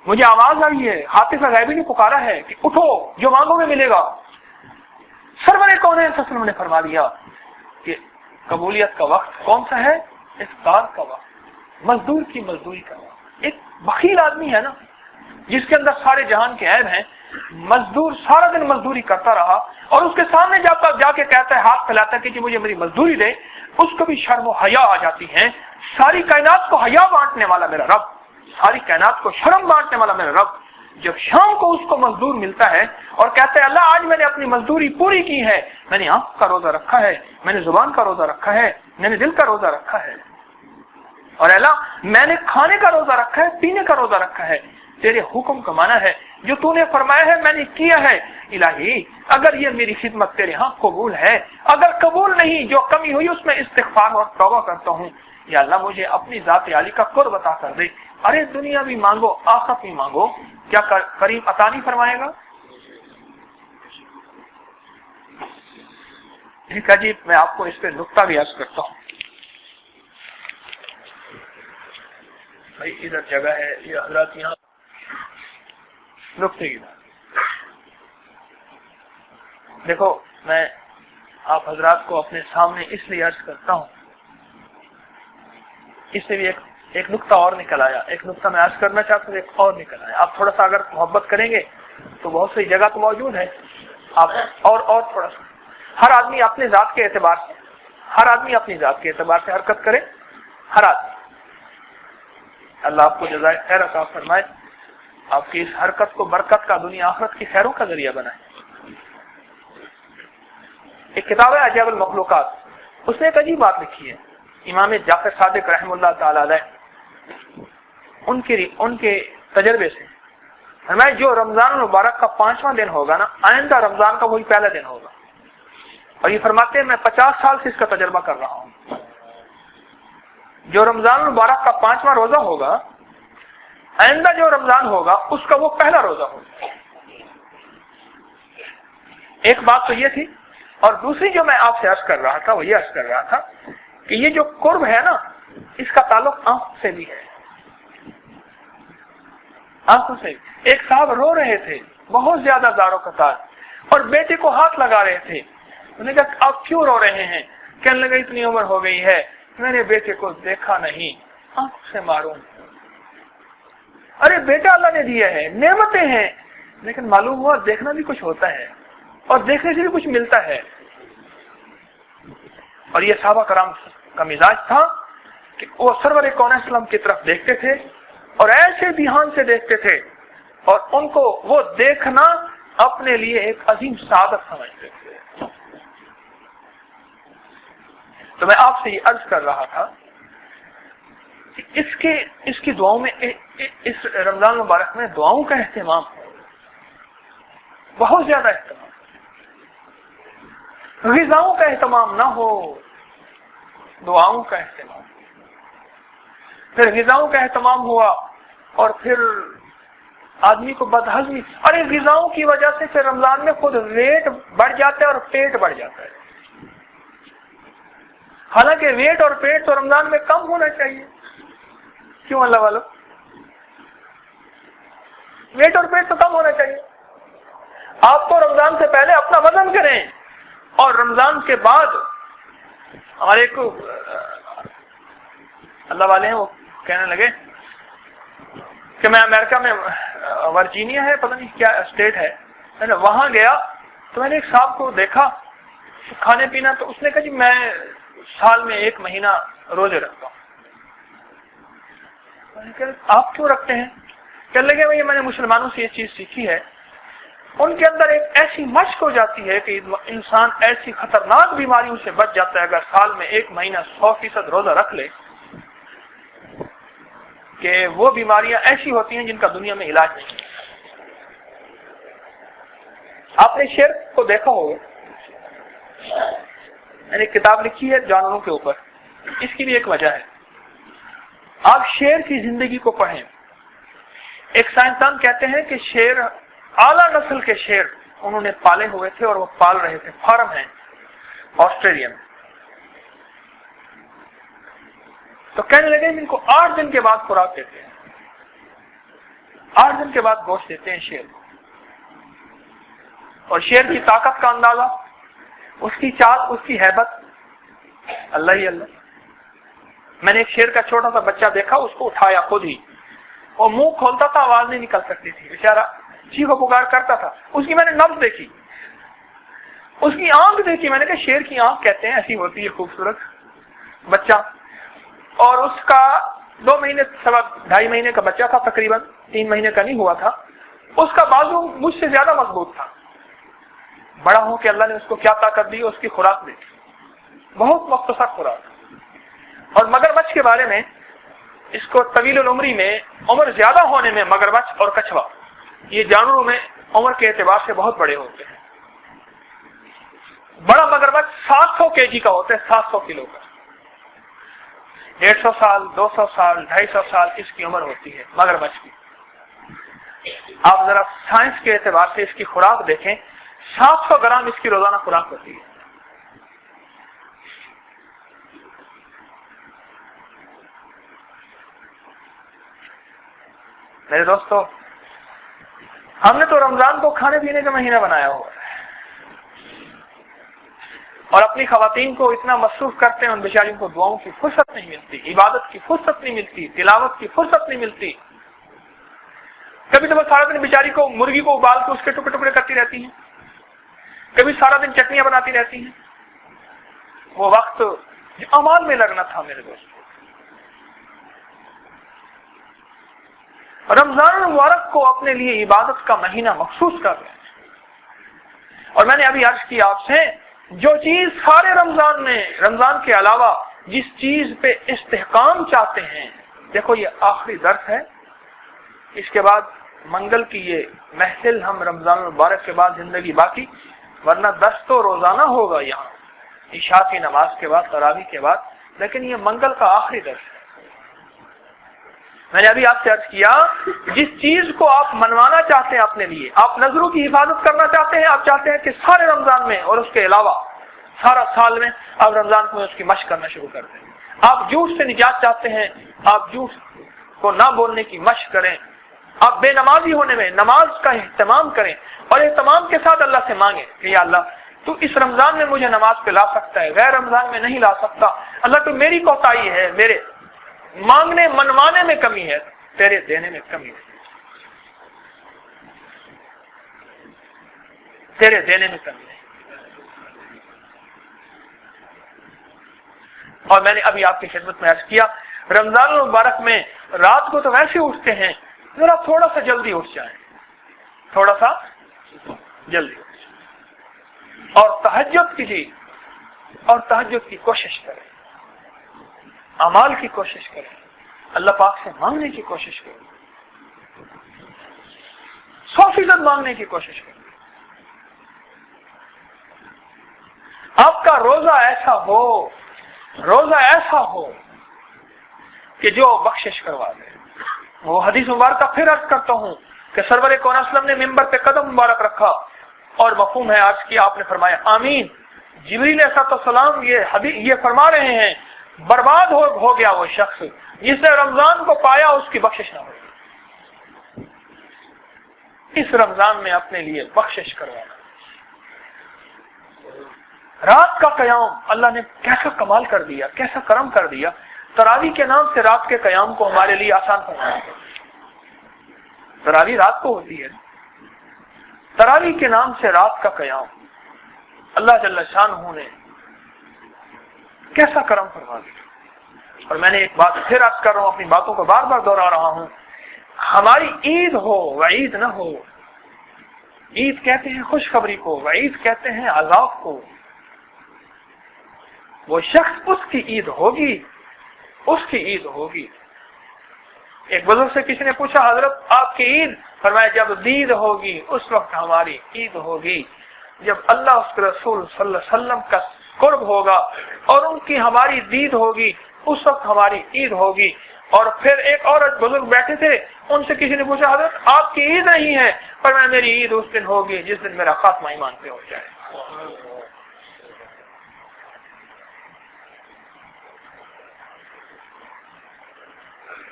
Speaker 2: مجھے آواز آئی ہے, حاطف غیبی نے پکارا ہے کہ اٹھو, جو مانگو گے ملے گا. سرور کون ہے وسلم نے فرما دیا کہ قبولیت کا وقت کون سا ہے؟ افطار کا وقت, مزدور کی مزدوری کا وقت. ایک بخیل آدمی ہے نا, جس کے اندر سارے جہان کے عیب ہیں, مزدور سارا دن مزدوری کرتا رہا, اور اس کے سامنے جا کے کہتا ہے, ہاتھ پھیلاتا ہے کہ جی مجھے میری مزدوری دے, اس کو بھی شرم و حیا آ جاتی ہے. ساری کائنات کو حیا بانٹنے والا میرا رب, ساری کائنات کو شرم بانٹنے والا میرا رب, جب شام کو اس کو مزدور ملتا ہے اور کہتا ہے اللہ آج میں نے اپنی مزدوری پوری کی ہے، میں نے آنکھ کا روزہ رکھا ہے، میں نے زبان کا روزہ رکھا ہے، میں نے دل کا روزہ رکھا ہے، اور اللہ میں نے کھانے کا روزہ رکھا ہے، پینے کا روزہ رکھا ہے، تیرے حکم کا مانا ہے، جو تو نے فرمایا ہے میں نے کیا ہے، الہی اگر یہ میری خدمت تیرے ہاں قبول ہے، اگر قبول نہیں جو کمی ہوئی اس میں استغفار اور توبہ کرتا ہوں، یا اللہ مجھے اپنی ذات عالی کا قرب عطا کر دے۔ ارے دنیا بھی مانگو آخرت بھی مانگو، کیا کریم عطا نہیں فرمائے گا؟ ٹھیک ہے جی، میں آپ کو اس پہ نقطہ بھی عرض کرتا ہوں۔ بھائی ادھر جگہ ہے، یہ حضرات یہاں نقطے کی بات دیکھو، میں آپ حضرات کو اپنے سامنے اس لیے عرض کرتا ہوں، اس سے بھی ایک نقطہ اور نکل آیا، ایک نقطہ میں عرض کرنا چاہتا ہوں، ایک اور نکل آیا۔ آپ تھوڑا سا اگر محبت کریں گے تو بہت سی جگہ تو موجود ہے، آپ اور تھوڑا سا ہر آدمی اپنے ذات کے اعتبار سے، ہر آدمی اپنی ذات کے اعتبار سے حرکت کرے، ہر آدمی۔ اللہ آپ کو جزائے خیر عطا فرمائے، آپ کی اس حرکت کو برکت کا، دنیا آخرت کی خیروں کا ذریعہ بنائے۔ ایک کتاب ہے عجائب المخلوقات، اس نے ایک عجیب بات لکھی ہے، امام جعفر صادق رحمہ اللہ تعالی علیہ ان کے تجربے سے ہمیں جو رمضان المبارک کا 5واں دن ہوگا نا، آئندہ رمضان کا وہی پہلا دن ہوگا، اور یہ فرماتے ہیں میں 50 سال سے اس کا تجربہ کر رہا ہوں، جو رمضان المبارک کا 5واں روزہ ہوگا، آئندہ جو رمضان ہوگا اس کا وہ پہلا روزہ ہوگا۔ ایک بات تو یہ تھی، اور دوسری جو میں آپ سے عرض کر رہا تھا وہ یہ عرض کر رہا تھا کہ یہ جو قرب ہے نا، اس کا تعلق آنکھ سے بھی ہے، آنکھوں سے۔ ایک صاحب رو رہے تھے بہت زیادہ زار و قطار، اور بیٹے کو ہاتھ لگا رہے تھے، انہوں نے کہا آپ کیوں رو رہے ہیں؟ کہنے لگا اتنی عمر ہو گئی ہے میرے بیٹے کو دیکھا نہیں، آنکھ سے معروم۔ ارے بیٹا اللہ نے دیا ہے، نعمتیں ہیں، لیکن معلوم ہوا دیکھنا بھی کچھ ہوتا ہے، اور دیکھنے سے بھی کچھ ملتا ہے۔ اور یہ صحابہ کرام کا مزاج تھا کہ وہ سرور کون اسلام کی طرف دیکھتے تھے اور ایسے دھیان سے دیکھتے تھے، اور ان کو وہ دیکھنا اپنے لیے ایک عظیم سعادت سمجھتے تھے۔ تو میں آپ سے یہ عرض کر رہا تھا کہ اس کی دعاؤں میں، اس رمضان مبارک میں دعاؤں کا اہتمام ہو، بہت زیادہ اہتمام، غذاؤں کا اہتمام نہ ہو، دعاؤں کا اہتمام۔ پھر غذاؤں کا اہتمام ہوا اور پھر آدمی کو بدہضمی، اور ان غذاؤں کی وجہ سے پھر رمضان میں خود ویٹ بڑھ جاتا ہے اور پیٹ بڑھ جاتا ہے، حالانکہ ویٹ اور پیٹ تو رمضان میں کم ہونا چاہیے۔ کیوں اللہ والو؟ ویٹ اور پیٹ تو کم ہونا چاہیے۔ آپ تو رمضان سے پہلے اپنا وزن کریں، اور رمضان کے بعد ہمارے ایک اللہ والے ہیں، وہ کہنے لگے کہ میں امریکہ میں، ورجینیا ہے پتہ نہیں کیا اسٹیٹ ہے، میں نے وہاں گیا تو میں نے ایک صاحب کو دیکھا کھانے پینا، تو اس نے کہا جی میں سال میں 1 مہینہ روزے رکھتا ہوں۔ میں نے کہا آپ کیوں رکھتے ہیں؟ کہنے لگے میں نے مسلمانوں سے یہ چیز سیکھی ہے، ان کے اندر ایک ایسی مشق ہو جاتی ہے کہ انسان ایسی خطرناک بیماریوں سے بچ جاتا ہے اگر سال میں 1 مہینہ 100% روزہ رکھ لے، کہ وہ بیماریاں ایسی ہوتی ہیں جن کا دنیا میں علاج نہیں ہے۔ آپ نے شیر کو دیکھا ہوگا، میں نے ایک کتاب لکھی ہے جانوروں کے اوپر، اس کی بھی ایک وجہ ہے، آپ شیر کی زندگی کو پڑھیں۔ ایک سائنسدان کہتے ہیں کہ شیر، اعلیٰ نسل کے شیر انہوں نے پالے ہوئے تھے، اور وہ پال رہے تھے، فارم ہیں آسٹریلیا میں، تو کہنے لگے ان کو 8 دن کے بعد خوراک دیتے ہیں، 8 دن کے بعد گوشت دیتے ہیں شیر کو، اور شیر کی طاقت کا اندازہ، اس کی چال، اس کی ہیبت، اللہ ہی اللہ۔ میں نے ایک شیر کا چھوٹا سا بچہ دیکھا، اس کو اٹھایا خود ہی، اور منہ کھولتا تھا آواز نہیں نکل سکتی تھی، بیچارہ چیخو پکار کرتا تھا۔ اس کی میں نے نبض دیکھی، اس کی آنکھ دیکھی، میں نے کہا شیر کی آنکھ کہتے ہیں ایسی ہوتی ہے خوبصورت بچہ، اور اس کا 2 مہینے 2.5 مہینے کا بچہ تھا، تقریباً 3 مہینے کا نہیں ہوا تھا، اس کا بازو مجھ سے زیادہ مضبوط تھا. بڑا ہوں کہ اللہ نے اس کو کیا طاقت دی, اس کی خوراک دی, بہت مختصر خوراک. اور مگرمچھ کے بارے میں, اس کو طویل العمری میں, عمر زیادہ ہونے میں مگرمچھ اور کچھوا یہ جانوروں میں عمر کے اعتبار سے بہت بڑے ہوتے ہیں. بڑا مگرمچھ 700 kg کا ہوتا ہے, 700 کلو کا. 150 سال, 200 سال, 250 سال اس کی عمر ہوتی ہے مگرمچھ کی. آپ ذرا سائنس کے اعتبار سے اس کی خوراک دیکھیں, 700 گرام اس کی روزانہ خوراک ہوتی ہے. میرے دوستو, ہم نے تو رمضان کو کھانے پینے کا مہینہ بنایا ہوا ہے اور اپنی خواتین کو اتنا مصروف کرتے ہیں, ان بیچاریوں کو دعاؤں کی فرصت نہیں ملتی, عبادت کی فرصت نہیں ملتی, تلاوت کی فرصت نہیں ملتی. کبھی تو وہ سارا دن بیچاری کو مرغی کو ابال کے اس کے ٹکڑے ٹکڑے کرتی رہتی ہیں, کبھی سارا دن چٹنیاں بناتی رہتی ہیں. وہ وقت جو اعمال میں لگنا تھا میرے دوست. رمضان المبارک کو اپنے لیے عبادت کا مہینہ مخصوص کر رہے ہیں. اور میں نے ابھی عرض کیا آپ سے, جو چیز سارے رمضان میں, رمضان کے علاوہ جس چیز پہ استحکام چاہتے ہیں, دیکھو یہ آخری درس ہے, اس کے بعد منگل کی یہ محفل ہم رمضان المبارک کے بعد زندگی باقی, ورنہ درس تو روزانہ ہوگا یہاں عشاء کی نماز کے بعد, تراویح کے بعد, لیکن یہ منگل کا آخری درس ہے. میں نے ابھی آپ سے عرض کیا, جس چیز کو آپ منوانا چاہتے ہیں اپنے لیے, آپ نظروں کی حفاظت کرنا چاہتے ہیں, آپ چاہتے ہیں کہ سارے رمضان میں اور اس کے علاوہ سارا سال میں آپ رمضان کو اس کی مشق کرنا شروع کر دیں. آپ جھوٹ سے نجات چاہتے ہیں, آپ جھوٹ کو نہ بولنے کی مشق کریں. آپ بے نمازی ہونے میں نماز کا اہتمام کریں اور اہتمام کے ساتھ اللہ سے مانگیں کہ یا اللہ تو اس رمضان میں مجھے نماز پہ لا سکتا ہے, غیر رمضان میں نہیں لا سکتا. اللہ تو میری کوتاہی ہے, میرے مانگنے منوانے میں کمی ہے, تیرے دینے میں کمی ہے, تیرے دینے میں کمی ہے. اور میں نے ابھی آپ کی خدمت میں عرض کیا, رمضان المبارک میں رات کو تو ویسے اٹھتے ہیں, ذرا تھوڑا سا جلدی اٹھ جائیں, تھوڑا سا جلدی اٹھ جائیں اور تہجد کیجیے, اور تہجد کی کوشش کریں, اعمال کی کوشش کریں, اللہ پاک سے مانگنے کی کوشش کریں, 100% مانگنے کی کوشش کریں. آپ کا روزہ ایسا ہو, روزہ ایسا ہو کہ جو بخشش کروا دے. وہ حدیث مبارکہ پھر عرض کرتا ہوں کہ سرور کون اسلم نے ممبر پہ قدم مبارک رکھا اور مفہوم ہے عرض کیا, آپ نے فرمایا آمین. جبریل علیہ السلام یہ فرما رہے ہیں, برباد ہو گیا وہ شخص جس نے رمضان کو پایا اس کی بخشش نہ ہوئی. اس رمضان میں اپنے لیے بخشش کروانا. رات کا قیام اللہ نے کیسا کمال کر دیا, کیسا کرم کر دیا. تراویح کے نام سے رات کے قیام کو ہمارے لیے آسان فرمایا. تراویح رات کو ہوتی ہے, تراویح کے نام سے رات کا قیام اللہ جل شانہ نے کیسا کرم فرما دیا. اور میں نے ایک بات پھر عرض کر رہا ہوں, اپنی باتوں کو بار بار دوہرا رہا ہوں, ہماری عید ہو وعید نہ ہو. عید کہتے ہیں خوشخبری کو, وعید کہتے ہیں عذاب کو. وہ شخص اس کی عید ہوگی, اس کی عید ہوگی. ایک بزرگ سے کسی نے پوچھا, حضرت آپ کی عید؟ فرمایا جب دید ہوگی اس وقت ہماری عید ہوگی. جب اللہ اس کے رسول صلی اللہ علیہ وسلم کا قرب ہوگا اور ان کی ہماری دید ہوگی, اس وقت ہماری عید ہوگی. اور پھر ایک عورت بزرگ بیٹھے تھے, ان سے کسی نے پوچھا, حضرت آپ کی عید نہیں ہے؟ فرمایا میری عید اس دن ہوگی جس دن میرا خاتمہ ایمان پہ ہو جائے.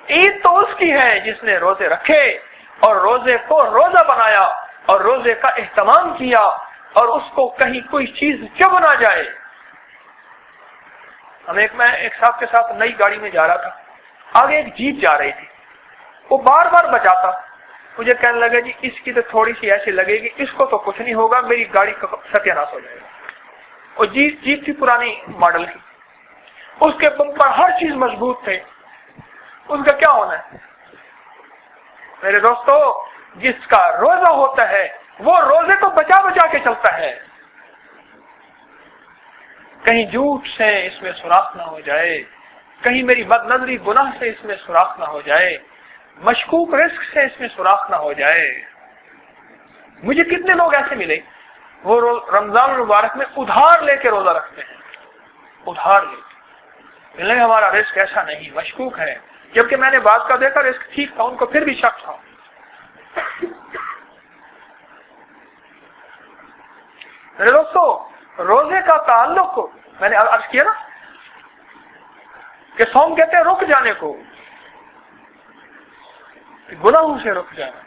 Speaker 2: عید تو اس کی ہے جس نے روزے رکھے اور روزے کو روزہ بنایا اور روزے کا اہتمام کیا اور اس کو کہیں کوئی چیز چب نہ جائے. میں ایک صاحب کے ساتھ نئی گاڑی میں جا رہا تھا, آگے ایک جیپ جا رہی تھی, وہ بار بار بچاتا. مجھے کہنے لگا جی اس کی تو تھوڑی سی ایسی لگے گی, اس کو تو کچھ نہیں ہوگا, میری گاڑی کا ستیہ ناش ہو جائے گا. اور جیپ تھی پرانی ماڈل کی, اس کے بمپر ہر چیز مضبوط تھے, اس کا کیا ہونا ہے؟ میرے دوستو جس کا روزہ ہوتا ہے وہ روزے کو بچا بچا کے چلتا ہے، کہیں جھوٹ سے اس میں سوراخ نہ ہو جائے، کہیں میری بد نظری گناہ سے اس میں سوراخ نہ ہو جائے، مشکوک رزق سے اس میں سوراخ نہ ہو جائے۔ مجھے کتنے لوگ ایسے ملے وہ رمضان المبارک میں ادھار لے کے روزہ رکھتے ہیں، ادھار لے کے، ملنے ہمارا رزق ایسا نہیں، مشکوک ہے، جبکہ میں نے بعض کا دیکھا رزق ٹھیک تھا، ان کو پھر بھی شک تھا۔ میرے دوستو، روزے کا تعلق میں نے عرض کیا نا کہ صوم کہتے ہیں رک جانے کو، گناہوں سے رک جانا،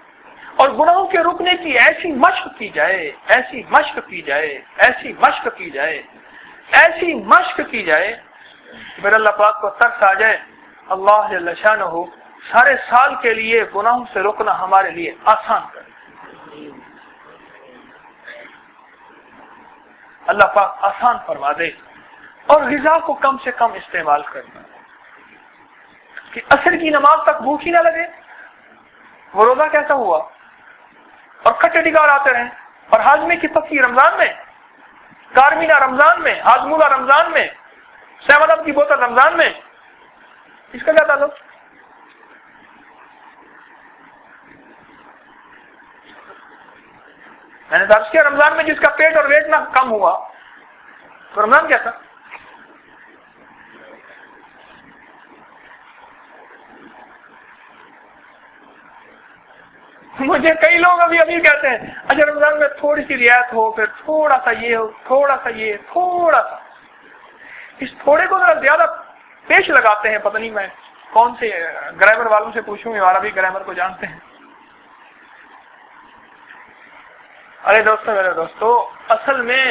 Speaker 2: اور گناہوں کے رکنے کی ایسی مشق کی جائے، ایسی مشق کی جائے، ایسی مشق کی جائے، ایسی مشق کی جائے کہ پھر اللہ پاک کو ترس آ جائے، اللہ جل شانہ سارے سال کے لیے گناہوں سے رکنا ہمارے لیے آسان کرے۔ اللہ پاک آسان فرما دے، اور غذا کو کم سے کم استعمال کرنا کہ عصر کی نماز تک بھوک ہی نہ لگے۔ وہ روزہ کیسا ہوا، اور کھٹے ڈگار آتے رہیں، اور ہاضمے کی پکی رمضان میں، کارمینہ رمضان میں، ہاضمولہ رمضان میں، 7 اپ کی بوتل رمضان میں، اس کا کیا تعلق؟ میں نے درس کیا رمضان میں جس کا پیٹ اور ویٹ نہ کم ہوا تو رمضان کیسا؟ مجھے کئی لوگ ابھی کہتے ہیں اچھا رمضان میں تھوڑی سی رعایت ہو، پھر تھوڑا سا یہ ہو، تھوڑا سا یہ، تھوڑا سا، اس تھوڑے کو ذرا زیادہ پیش لگاتے ہیں، پتہ نہیں میں کون سے گرامر والوں سے پوچھوں، عربی گرامر کو جانتے ہیں۔ ارے دوستو، میرے دوستو، اصل میں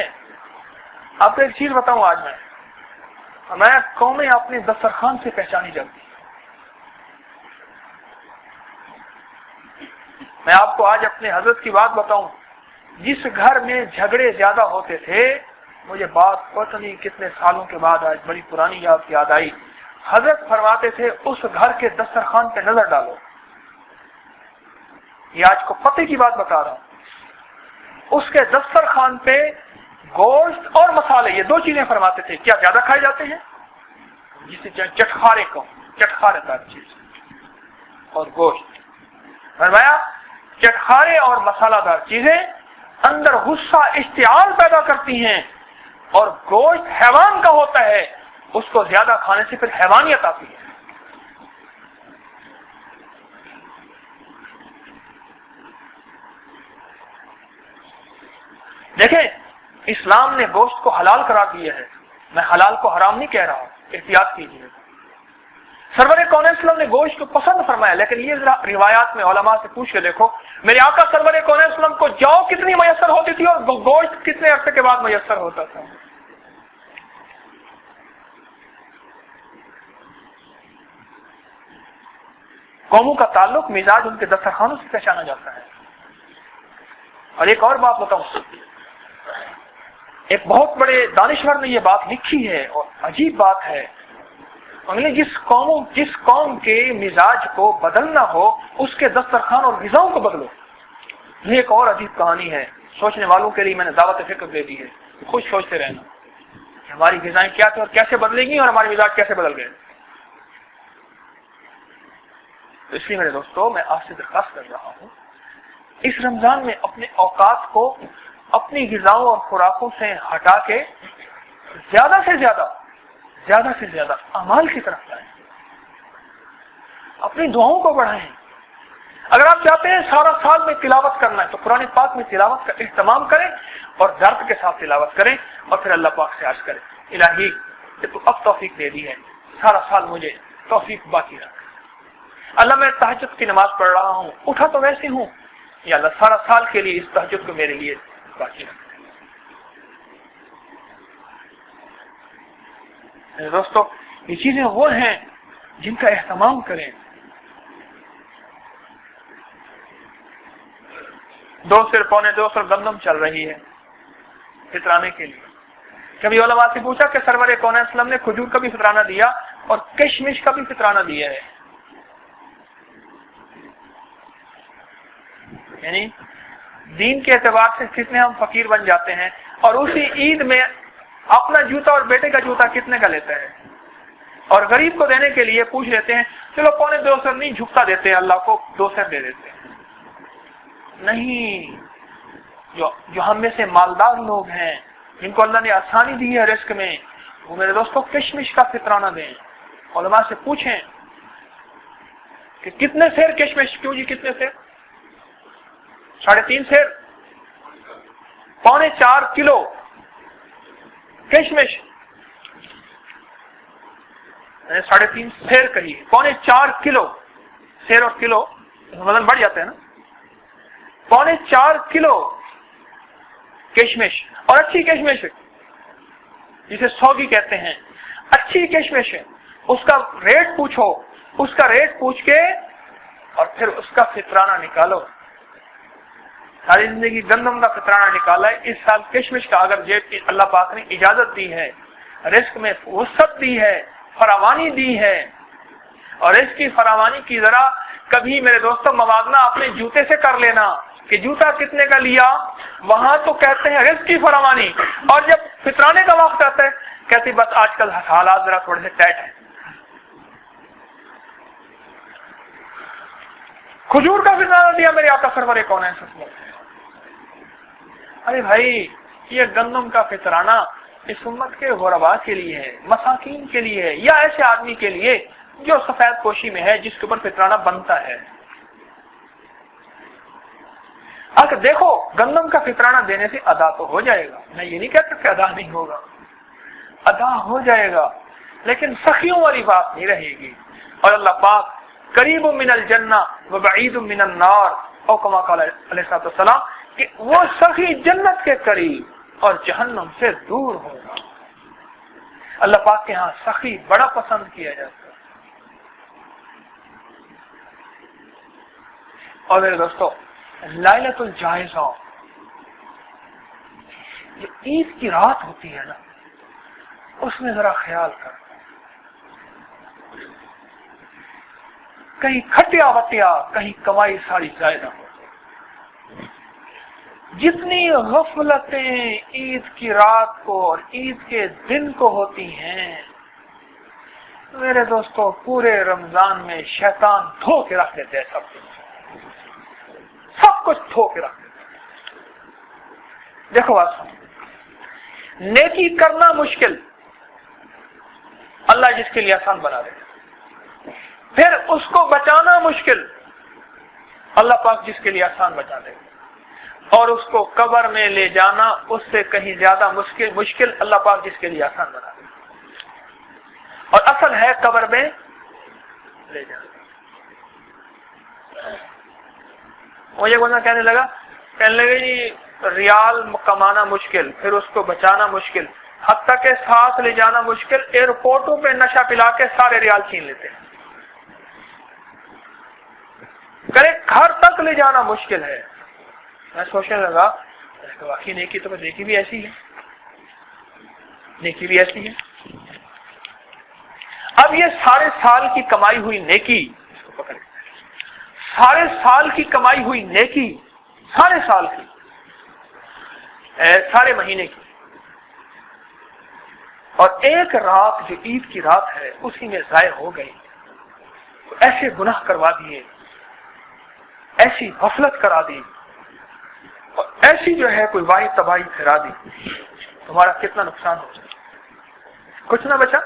Speaker 2: آپ کو ایک چیز بتاؤں، آج میں قومیں اپنے دسترخوان سے پہچانی جاتی ہیں۔ میں آپ کو آج اپنے حضرت کی بات بتاؤں، جس گھر میں جھگڑے زیادہ ہوتے تھے، مجھے بات پتہ نہیں کتنے سالوں کے بعد آج بڑی پرانی یاد آئی، حضرت فرماتے تھے اس گھر کے دسترخوان پہ نظر ڈالو۔ یہ آج کو پتے کی بات بتا رہا ہوں، اس کے دسترخوان پہ گوشت اور مسالے، یہ 2 چیزیں فرماتے تھے، کیا زیادہ کھائے جاتے ہیں؟ جسے چٹخارے کو، چٹخارے دار چیز اور گوشت، فرمایا چٹخارے اور مسالہ دار چیزیں اندر غصہ اشتعال پیدا کرتی ہیں، اور گوشت حیوان کا ہوتا ہے، اس کو زیادہ کھانے سے پھر حیوانیت آتی ہے۔ دیکھیں، اسلام نے گوشت کو حلال قرار دیا ہے، میں حلال کو حرام نہیں کہہ رہا ہوں، احتیاط کیجیے۔ سرور کون اسلام نے گوشت کو پسند فرمایا، لیکن یہ ذرا روایات میں علماء سے پوچھ کے دیکھو، میرے آقا سرور کون اسلام کو جو کتنی میسر ہوتی تھی اور گوشت کتنے عرصے کے بعد میسر ہوتا تھا؟ قوموں کا تعلق، مزاج ان کے دسترخوانوں سے پہچانا جاتا ہے۔ اور ایک اور بات بتاؤں، ایک بہت بڑے دانشور نے یہ بات لکھی ہے اور عجیب بات ہے، انہوں نے جس قوم کے مزاج کو بدلنا ہو اس کے دسترخوان اور غذاؤں کو بدلو۔ یہ ایک اور عجیب کہانی ہے، سوچنے والوں کے لیے میں نے دعوت فکر دے دی ہے، خوش سوچتے رہنا کہ ہماری غذائیں کیا تھیں اور کیسے بدلیں گی، اور ہمارے مزاج کیسے بدل گئے۔ تو اس لیے میرے دوستو، میں آپ سے درخواست کر رہا ہوں، اس رمضان میں اپنے اوقات کو اپنی غذاؤں اور خوراکوں سے ہٹا کے زیادہ سے زیادہ اعمال کی طرف لائیں، اپنی دعاؤں کو بڑھائیں۔ اگر آپ چاہتے ہیں سارا سال میں تلاوت کرنا ہے تو قرآن پاک میں تلاوت کا اہتمام کریں، اور درد کے ساتھ تلاوت کریں، اور پھر اللہ پاک سے عرض کریں، الہی کہ تو اب توفیق دے دی ہے، سارا سال مجھے توفیق باقی رکھ۔ اللہ میں تہجد کی نماز پڑھ رہا ہوں، اٹھا تو ویسے ہوں، یا اللہ سارا سال کے لیے اس تہجد کو میرے لیے باقی رکھ۔ دوستو، یہ چیزیں وہ ہیں جن کا اہتمام کریں۔ 2 سر پونے 2 سر گندم چل رہی ہے فطرانے کے لیے۔ کبھی علماء سے پوچھا کہ سرور کون اسلم نے کھجور کا بھی فطرانہ دیا اور کشمش کا بھی فطرانہ دیا ہے، یعنی دین کے اعتبار سے کتنے ہم فقیر بن جاتے ہیں، اور اسی عید میں اپنا جوتا اور بیٹے کا جوتا کتنے کا لیتے ہیں، اور غریب کو دینے کے لیے پوچھ لیتے ہیں چلو 2.25 سر نہیں، جھکتا دیتے ہیں اللہ کو، 2 سر دے دیتے ہیں۔ نہیں، جو ہم میں سے مالدار لوگ ہیں جن کو اللہ نے آسانی دی ہے رزق میں، وہ میرے دوستوں کشمش کا فطرانہ دیں۔ علماء سے پوچھیں کہ کتنے سیر کشمش، کیوں جی کتنے سیر؟ 3.5 سیر، 4.25 کلو کشمش، 3.5 سیر کہی، 4.25 کلو، سیر اور کلو وزن بڑھ جاتا ہے نا، 4.25 کلو کشمش، اور اچھی کشمش جسے سوگی کہتے ہیں، اچھی کشمش ہے، اس کا ریٹ پوچھو، اس کا ریٹ پوچھ کے اور پھر اس کا فطرانہ نکالو۔ ساری زندگی گندم کا فطرانہ نکالا ہے، اس سال کشمش کا اگر جیب کی اللہ پاک نے اجازت دی ہے، رزق میں وسعت دی ہے، فراوانی دی ہے، اور اس کی فراوانی کی ذرا کبھی میرے دوستوں موازنہ اپنے جوتے سے کر لینا کہ جوتا کتنے کا لیا، وہاں تو کہتے ہیں رزق کی فراوانی، اور جب فطرانے کا وقت آتا ہے کہتے بس آج کل حالات ذرا تھوڑے سے ٹائٹ ہیں۔ کھجور کا فطرانہ دیا میرے آقا سرور کون ہے سب لوگ۔ ارے بھائی، یہ گندم کا فطرانہ اس امت کے غرباء کے لیے ہے، مساکین کے لیے ہے، یا ایسے آدمی کے لیے جو سفید پوشی میں ہے جس کے اوپر فطرانہ بنتا ہے۔ اگر دیکھو گندم کا فطرانہ دینے سے ادا تو ہو جائے گا، میں یہ نہیں کہتا کہ ادا نہیں ہوگا، ادا ہو جائے گا، لیکن سخیوں والی بات نہیں رہے گی۔ اور اللہ پاک قریب من الجنہ وبعید من النار، او کما قال علیہ الصلوۃ والسلام، کہ وہ سخی جنت کے قریب اور جہنم سے دور ہوگا۔ اللہ پاک کے ہاں سخی بڑا پسند کیا جاتا ہے۔ اور میرے دوستو، لائلۃ الجائزہ، جو عید کی رات ہوتی ہے نا، اس میں ذرا خیال کر، کہیں کھٹیا وٹیا، کہیں کمائی ساری زائدہ ہو۔ جتنی غفلتیں عید کی رات کو اور عید کے دن کو ہوتی ہیں، میرے دوستو پورے رمضان میں شیطان دھو کے رکھ دیتے ہیں، سب کچھ دھو کے رکھ دیتے ہیں۔ دیکھو بات سنو، نیکی کرنا مشکل اللہ جس کے لیے آسان بنا دے، پھر اس کو بچانا مشکل اللہ پاک جس کے لیے آسان بچا دے، اور اس کو قبر میں لے جانا اس سے کہیں زیادہ مشکل اللہ پاک جس کے لیے آسان بنا دے۔ اور اصل ہے قبر میں لے جانا۔ مجھے بندہ کہنے لگا جی ریال کمانا مشکل، پھر اس کو بچانا مشکل، حتیٰ کہ ساتھ لے جانا مشکل، ایئرپورٹوں پہ نشہ پلا کے سارے ریال چھین لیتے ہیں، کرے گھر تک لے جانا مشکل ہے۔ میں سوچنے لگا واقعی نیکی تو نیکی بھی ایسی ہے، نیکی بھی ایسی ہے۔ اب یہ سارے سال کی کمائی ہوئی نیکی، اس کو پکڑ، سارے سال کی کمائی ہوئی نیکی، سارے سال کی، سارے مہینے کی، اور ایک رات جو عید کی رات ہے اسی میں ضائع ہو گئی، ایسے گناہ کروا دیے، ایسی غفلت کرا دی، اور ایسی جو ہے کوئی واحد تباہی پھیلا دی، تمہارا کتنا نقصان ہو جائے، کچھ نہ بچا،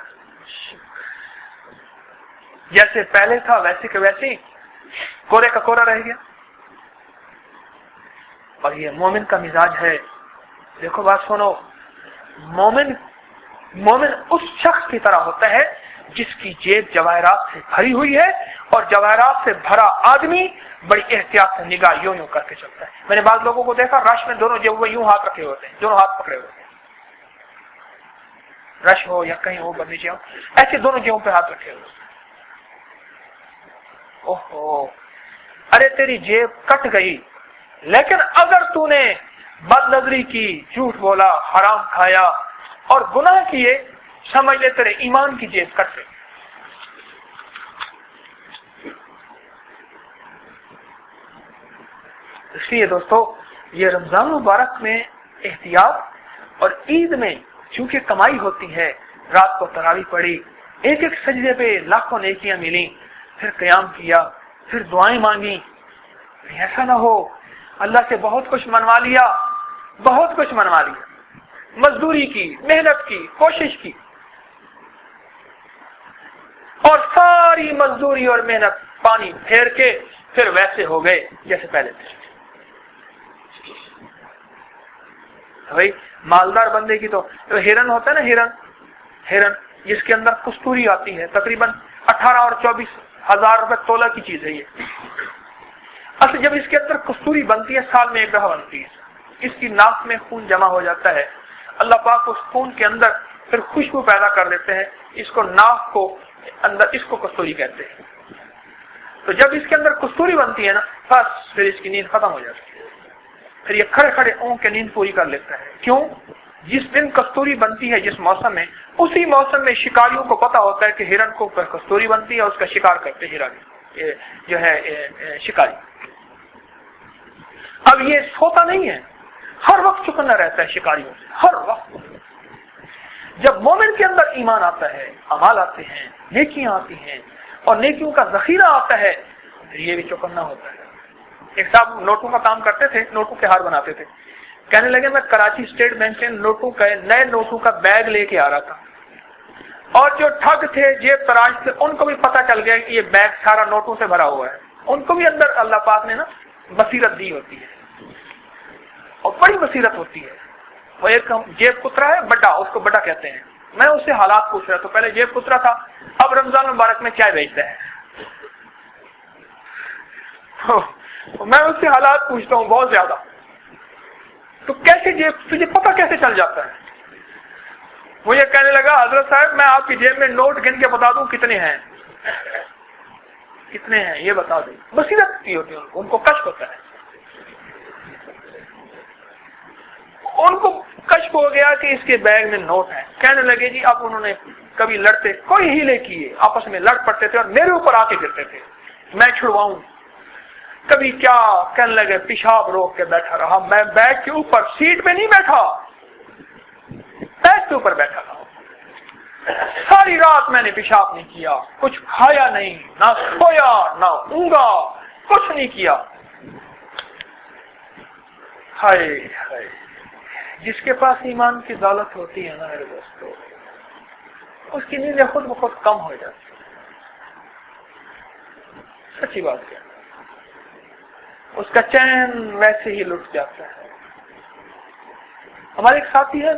Speaker 2: جیسے پہلے تھا ویسے کہ ویسے ہی کورے کا کورا رہ گیا۔ اور یہ مومن کا مزاج ہے۔ دیکھو بات سنو، مومن اس شخص کی طرح ہوتا ہے جس کی جیب جواہرات سے بھری ہوئی ہے، اور جواہرات سے بھرا آدمی بڑی احتیاط سے نگاہ یوں کر کے چلتا ہے۔ میں نے بعض لوگوں کو دیکھا رش میں دونوں جیبوں میں یوں ہاتھ رکھے ہوتے ہیں، دونوں ہاتھ پکڑے ہوتے ہیں، رش ہو یا کہیں اوپر نیچے ہو، ایسے دونوں جیبوں پہ ہاتھ رکھے ہوئے۔ اوہو، ارے تیری جیب کٹ گئی، لیکن اگر تو نے بد نظری کی، جھوٹ بولا، حرام کھایا اور گناہ کیے، سمجھ لے تیرے ایمان کی جیب کٹ گئی۔ اس لیے دوستو یہ رمضان مبارک میں احتیاط، اور عید میں چونکہ کمائی ہوتی ہے، رات کو تراویح پڑھی، ایک ایک سجدے پہ لاکھوں نیکیاں ملی، پھر قیام کیا، پھر دعائیں مانگی. ایسا نہ ہو اللہ سے بہت کچھ منوا لیا، بہت کچھ منوا لیا، مزدوری کی، محنت کی، کوشش کی، اور ساری مزدوری اور محنت پانی پھیر کے پھر ویسے ہو گئے جیسے پہلے تھے. بھائی مالدار بندے کی تو ہرن ہوتا ہے نا، ہرن جس کے اندر کستوری آتی ہے، تقریباً 18 اور 24 ہزار روپے تولہ کی چیز ہے یہ. اصل جب اس کے اندر کستوری بنتی ہے سال میں ایک دفعہ بنتی ہے، اس کی ناک میں خون جمع ہو جاتا ہے، اللہ پاک اس خون کے اندر پھر خوشبو پیدا کر دیتے ہیں، اس کو ناک کو اندر، اس کو کستوری کہتے ہیں. تو جب اس کے اندر کستوری بنتی ہے نا، بس پھر اس کی نیند ختم ہو جاتی ہے، پھر یہ کھڑے کھڑے اونگ کے نیند پوری کر لیتا ہے. کیوں؟ جس دن کستوری بنتی ہے جس موسم میں، اسی موسم میں شکاریوں کو پتا ہوتا ہے کہ ہرن کو کستوری بنتی ہے، اس کا شکار کرتے ہیں ہرن جو ہے شکاری. اب یہ سوتا نہیں ہے، ہر وقت چکنا رہتا ہے شکاریوں سے، ہر وقت. جب مومن کے اندر ایمان آتا ہے، اعمال آتے ہیں، نیکیاں آتی ہیں اور نیکیوں کا ذخیرہ آتا ہے، پھر یہ بھی چوکنا ہوتا ہے. ایک صاحب نوٹوں کا کام کرتے تھے، نوٹوں کے ہار بناتے تھے. کہنے لگے میں کراچی اسٹیٹ بینک سے نئے نوٹوں کا بیگ لے کے آ رہا تھا، اور جو ٹھگ تھے، جیب تراش تھے، ان کو بھی پتہ چل گیا کہ یہ بیگ سارا نوٹوں سے بھرا ہوا ہے. ان کو بھی اندر اللہ پاک نے نا بصیرت دی ہوتی ہے، اور بڑی بصیرت ہوتی ہے. وہ ایک جیب کترا ہے بٹا، اس کو بٹا کہتے ہیں. میں اس سے حالات پوچھ رہا تھا، پہلے جیب کترا تھا، اب رمضان مبارک میں چائے بیچتا ہے. میں اس سے حالات پوچھتا ہوں بہت زیادہ. تو کیسے جیب، تجھے پتہ کیسے چل جاتا ہے؟ مجھے کہنے لگا حضرت صاحب میں آپ کی جیب میں نوٹ گن کے بتا دوں کتنے ہیں، کتنے ہیں یہ بتا دوں. بصیرت کی ہوتی ہے ان کو کشف ہوتا ہے. ان کو کشف ہو گیا کہ اس کے بیگ میں نوٹ ہے. کہنے لگے جی اب انہوں نے کبھی لڑتے، کوئی ہیلے کیے، آپس میں لڑ پڑتے تھے اور میرے اوپر آ کے گرتے تھے، میں چھڑواؤں. کبھی کیا کہنے لگے پیشاب روک کے بیٹھا رہا، میں بیگ کے اوپر، سیٹ پہ نہیں بیٹھا، بیگ کے اوپر بیٹھا رہا. ساری رات میں نے پیشاب نہیں کیا، کچھ کھایا نہیں، نہ سویا نہ اونگا، کچھ نہیں کیا. ہائے ہائے، جس کے پاس ایمان کی دولت ہوتی ہے نا میرے دوستو، اس کی نیندیں خود بخود کم ہو جاتی. سچی بات کیا، اس کا چین ویسے ہی لٹ جاتا ہے. ہمارے ایک ساتھی ہے،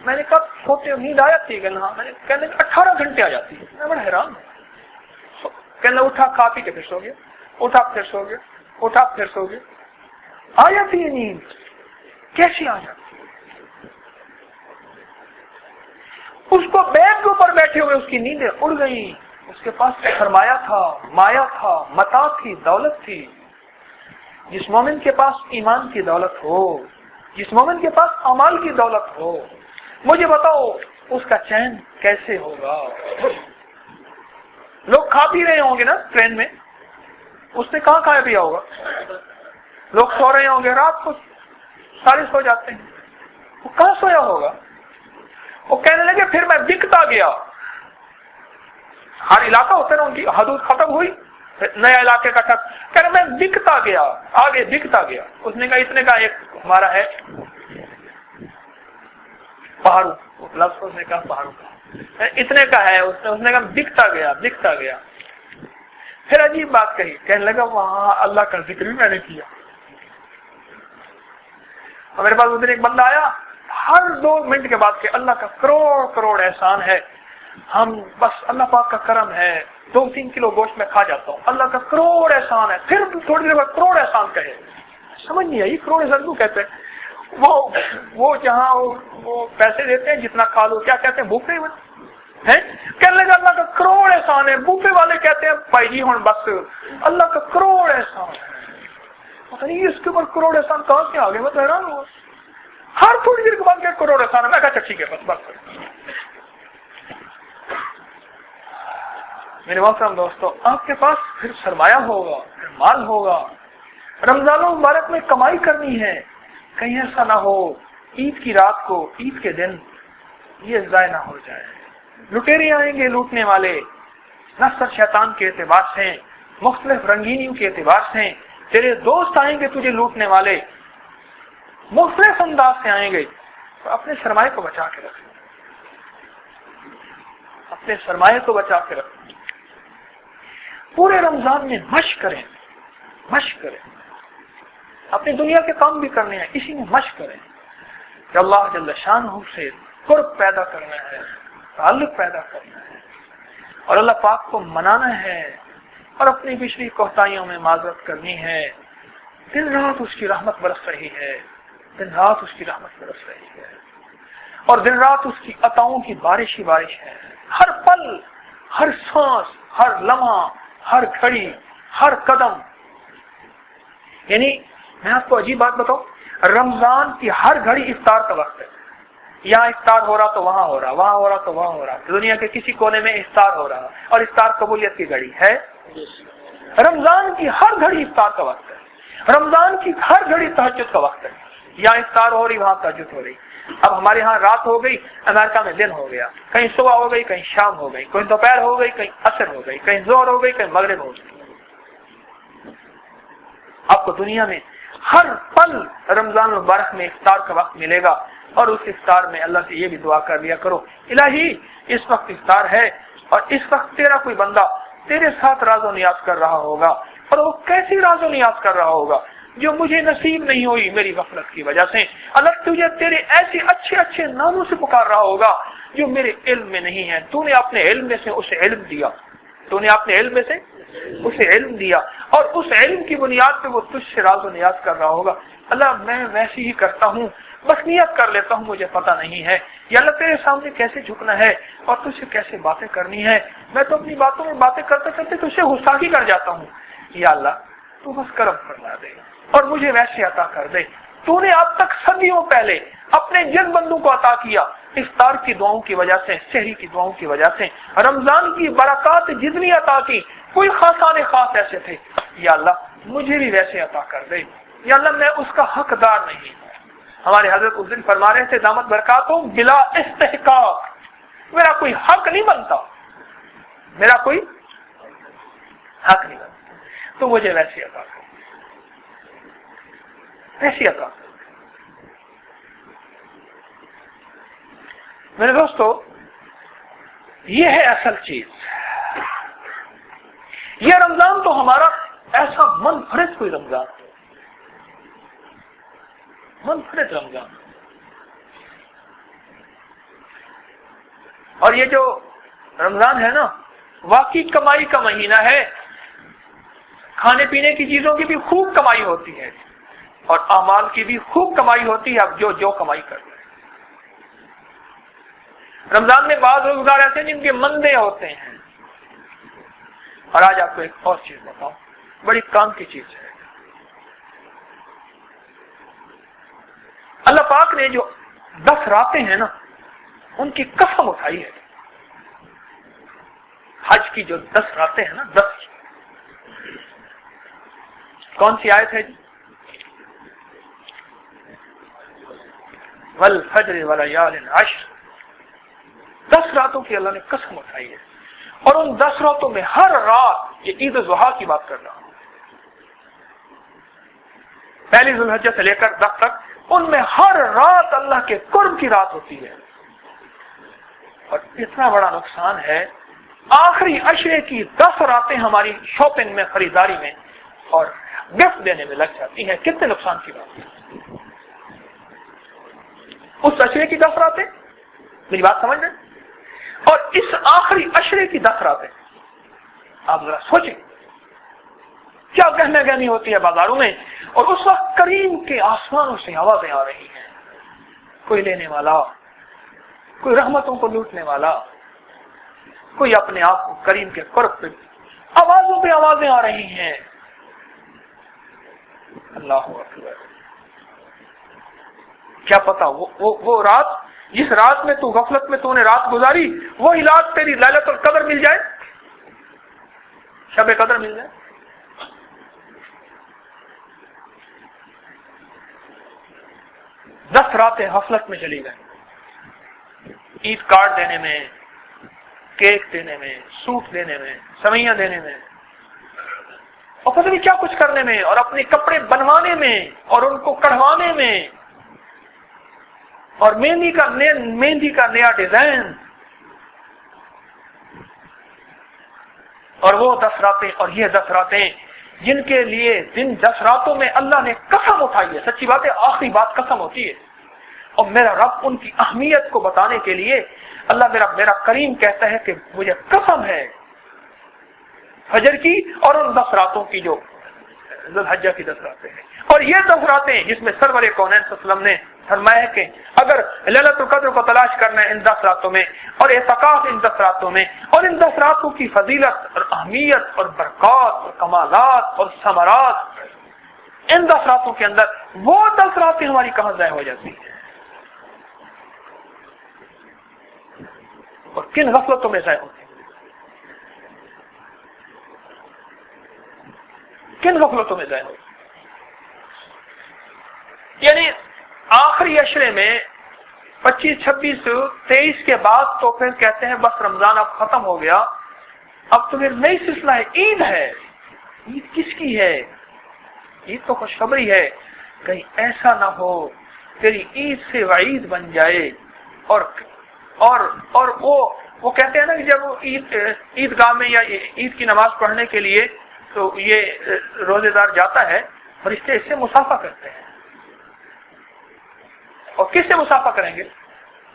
Speaker 2: میں نے کہا سوتے نیند آ جاتی ہے؟ میں نے کہنے 18 گھنٹے آ جاتی ہے. میں بڑا حیران ہوں. کہنے اٹھا کھا پی کے پھر سو گیا، اٹھا پھر سو گیا، اٹھا پھر سو گیا. آ جاتی ہے نیند، کیسی آ جاتی؟ اس کو بیگ کے اوپر بیٹھے ہوئے اس کی نیندیں اڑ گئی. اس کے پاس سرمایہ تھا، مایا تھا، متاع تھی، دولت تھی. جس مومن کے پاس ایمان کی دولت ہو، جس مومن کے پاس اعمال کی دولت ہو، مجھے بتاؤ اس کا چین کیسے ہوگا؟ لوگ کھا پی رہے ہوں گے نا ٹرین میں، اس نے کہاں کھایا پیا ہوگا؟ لوگ سو رہے ہوں گے، رات کو سارے سو جاتے ہیں، وہ کہاں سویا ہوگا؟ وہ کہنے لگے پھر میں بکتا گیا. ہر علاقہ ہوتا ہے نا، ان کی حدود ختم ہوئی، نیا علاقے کا ٹھگ، کہنے میں بکتا گیا، آگے بکتا گیا. اس نے کہا اتنے کا ایک ہمارا ہے پہاڑو، لفظ اس نے کہا پہاڑو کا، اتنے کا ہے. اس نے کہا بکتا گیا، بکتا گیا. پھر عجیب بات کہی، کہنے لگا وہاں اللہ کا ذکر بھی میں نے کیا. اور میرے پاس اس دن ایک بندہ آیا، ہر 2 منٹ کے بعد کہ اللہ کا کروڑ کروڑ احسان ہے، ہم بس اللہ پاک کا کرم ہے، 2-3 کلو گوشت میں کھا جاتا ہوں، اللہ کا کروڑ احسان ہے. پھر تھوڑی دیر بعد کروڑ احسان کہے. سمجھ نہیں آئی کروڑ احسان کیوں کہتے ہیں؟ وہ جہاں وہ پیسے دیتے ہیں جتنا کھا لو، کیا کہتے ہیں؟ بوفے ہیں. کہنے لگا اللہ کا کروڑ احسان ہے. بوفے والے کہتے ہیں بھائی جی ہوں بس اللہ کا کروڑ احسان ہے. پتہ نہیں اس کے اوپر کروڑ احسان کہاں سے آ گئے، میں تو حیران ہوا. ہر تھوڑی دیر کے بعد کیا کروڑ احسان ہے. میں کہا ٹھیک ہے بس. میرے محترم دوستو، آپ کے پاس پھر سرمایہ ہوگا، پھر مال ہوگا، رمضان المبارک میں کمائی کرنی ہے، کہیں ایسا نہ ہو عید کی رات کو، عید کے دن یہ ضائع نہ ہو جائے۔ لٹیرے آئیں گے لوٹنے والے، نفس اور شیطان کے اعتبار سے، مختلف رنگینیوں کے اعتبار سے، تیرے دوست آئیں گے تجھے لوٹنے والے، مختلف انداز سے آئیں گے، تو اپنے سرمایہ کو بچا کے رکھ، اپنے سرمایہ کو بچا کے رکھ۔ پورے رمضان میں مشق کریں، مشق کریں، اپنی دنیا کے کام بھی کرنے ہیں، اسی میں مشق کریں کہ اللہ جل شانہ سے قرب پیدا کرنا ہے، تعلق پیدا کرنا ہے، اور اللہ پاک کو منانا ہے، اور اپنی پچھلی کوتاہیوں میں معذرت کرنی ہے۔ دن رات اس کی رحمت برس رہی ہے، دن رات اس کی رحمت برس رہی ہے، اور دن رات اس کی عطاؤں کی بارش ہی بارش ہے۔ ہر پل، ہر سانس، ہر لمحہ، ہر گھڑی، ہر قدم، یعنی میں آپ کو عجیب بات بتاؤں، رمضان کی ہر گھڑی افطار کا وقت ہے۔ یہاں افطار ہو رہا تو وہاں ہو رہا، وہاں ہو رہا تو وہاں ہو رہا، دنیا کے کسی کونے میں افطار ہو رہا، اور افطار قبولیت کی گھڑی ہے۔ رمضان کی ہر گھڑی افطار کا وقت ہے، رمضان کی ہر گھڑی تہجد کا وقت ہے۔ یہاں افطار ہو رہی، وہاں تہجد ہو رہی۔ اب ہمارے ہاں رات ہو گئی، امریکہ میں دن ہو گیا، کہیں صبح ہو گئی، کہیں شام ہو گئی، کہیں دوپہر ہو گئی، کہیں عصر ہو گئی، کہیں ظہر ہو گئی، کہیں مغرب ہو گئی۔ آپ کو دنیا میں ہر پل رمضان المبارک میں افطار کا وقت ملے گا، اور اس افطار میں اللہ سے یہ بھی دعا کر لیا کرو، الہی اس وقت افطار ہے، اور اس وقت تیرا کوئی بندہ تیرے ساتھ راز و نیاز کر رہا ہوگا، اور وہ کیسی راز و نیاز کر رہا ہوگا جو مجھے نصیب نہیں ہوئی میری غفلت کی وجہ سے۔ اللہ تجھے تیرے ایسے اچھے اچھے ناموں سے پکار رہا ہوگا جو میرے علم میں نہیں ہے، تو نے اپنے علم میں سے اسے علم دیا، تو نے اپنے علم میں سے اسے علم دیا، اور اس علم کی بنیاد پہ وہ تجھ سے راز و نیاز کر رہا ہوگا۔ اللہ میں ویسے ہی کرتا ہوں، بس نیت کر لیتا ہوں، مجھے پتہ نہیں ہے یا اللہ تیرے سامنے کیسے جھکنا ہے اور تجھ سے کیسے باتیں کرنی ہے۔ میں تو اپنی باتوں میں باتیں کرتے کرتے تجھ سے غصاخی کر جاتا ہوں، یا اللہ تو بس کرم فرما دے اور مجھے ویسے عطا کر دے۔ تو نے اب تک صدیوں پہلے اپنے جن بندوں کو عطا کیا، افطار کی دعاؤں کی وجہ سے، سحری کی دعاؤں کی وجہ سے، رمضان کی برکات جتنی عطا کی، کوئی خاصان خاص ایسے تھے، یا اللہ مجھے بھی ویسے عطا کر دے، یا اللہ میں اس کا حقدار نہیں ہوں۔ ہمارے حضرت اس دن فرما رہے تھے دامت برکاتوں بلا استحقاق، میرا کوئی حق نہیں بنتا، میرا کوئی حق نہیں بنتا، تو مجھے ویسے عطا کر، ویسے عطا کر۔ میرے دوستو، یہ ہے اصل چیز۔ یہ رمضان تو ہمارا ایسا منفرد کوئی رمضان، منفرد رمضان، اور یہ جو رمضان ہے نا، واقعی کمائی کا مہینہ ہے۔ کھانے پینے کی چیزوں کی بھی خوب کمائی ہوتی ہے، اور اعمال کی بھی خوب کمائی ہوتی ہے، اب جو کمائی کر رہے ہیں۔ رمضان میں بعض روزگار ایسے ہیں جن کے مندے ہوتے ہیں۔ اور آج آپ کو ایک اور چیز بتاؤں، بڑی کام کی چیز ہے۔ اللہ پاک نے جو 10 راتیں ہیں نا، ان کی قسم اٹھائی ہے۔ حج کی جو 10 راتیں ہیں نا، 10، کون سی آیت ہے جی؟ والفجر ولیال عشر، 10 راتوں کی اللہ نے قسم اٹھائی ہے، اور ان 10 راتوں میں ہر رات، یہ عید الضحیٰ کی بات کر رہا ہوں، پہلی ذی الحجہ سے لے کر 10 تک، ان میں ہر رات اللہ کے قرب کی رات ہوتی ہے۔ اور اتنا بڑا نقصان ہے، آخری عشرے کی 10 راتیں ہماری شاپنگ میں، خریداری میں اور گفٹ دینے میں لگ جاتی ہیں۔ کتنے نقصان کی بات ہے۔ اس عشرے کی 10 راتیں، میری بات سمجھ رہے ہیں؟ اور اس آخری عشرے کی 10 راتیں، آپ ذرا سوچیں کیا گہنا گہنی ہوتی ہے بازاروں میں، اور اس وقت کریم کے آسمانوں سے آوازیں آ رہی ہیں، کوئی لینے والا، کوئی رحمتوں کو لوٹنے والا، کوئی اپنے آپ کو کریم کے قرب پہ، آوازوں پہ آوازیں آ رہی ہیں۔ اللہ اکبر، کیا پتا وہ رات، جس رات میں تو غفلت میں تو نے رات گزاری، وہی رات تیری لیلۃ القدر مل جائے، شب قدر مل جائے۔ 10 راتیں غفلت میں چلی گئیں، عید کارڈ دینے میں، کیک دینے میں، سوٹ دینے میں، سوئیاں دینے میں، اور پتہ نہیں کیا کچھ کرنے میں، اور اپنے کپڑے بنوانے میں اور ان کو کڑھوانے میں، اور مہندی کا نیا ڈیزائن، اور وہ 10 راتیں، اور یہ 10 راتیں جن کے لیے جن 10 راتوں میں اللہ نے قسم اٹھائی ہے. سچی بات ہے، آخری بات قسم ہوتی ہے، اور میرا رب ان کی اہمیت کو بتانے کے لیے اللہ میرا کریم کہتا ہے کہ مجھے قسم ہے فجر کی اور ان 10 راتوں کی جو ذی الحجہ کی 10 راتیں ہیں. اور یہ 10 راتیں جس میں سرور کونین صلی اللہ علیہ وسلم نے فرمایا ہے کہ اگر لیلۃ القدر کو تلاش کرنا ہے ان 10 راتوں میں، اور اعتکاف ان 10 راتوں میں، اور ان 10 راتوں کی فضیلت اور اہمیت اور برکات اور کمالات اور ثمرات ان 10 راتوں کے اندر، وہ 10 راتیں ہماری کہاں ضائع ہو جاتی ہیں اور کن غفلتوں میں ضائع ہوتی ہیں، کن غفلتوں میں ضائع ہوتی ہیں. یعنی آخری عشرے میں 25، 26، 23 کے بعد تو پھر کہتے ہیں بس رمضان اب ختم ہو گیا، اب تو پھر نئی سلسلہ ہے، عید ہے. عید کس کی ہے؟ عید تو خوشخبری ہے. کہیں ایسا نہ ہو تیری عید سے وعید بن جائے. اور وہ کہتے ہیں نا کہ جب عید گاہ میں یا عید کی نماز پڑھنے کے لیے تو یہ روزے دار جاتا ہے، فرشتے اس سے مسافہ کرتے ہیں. اور کس سے مسافہ کریں گے؟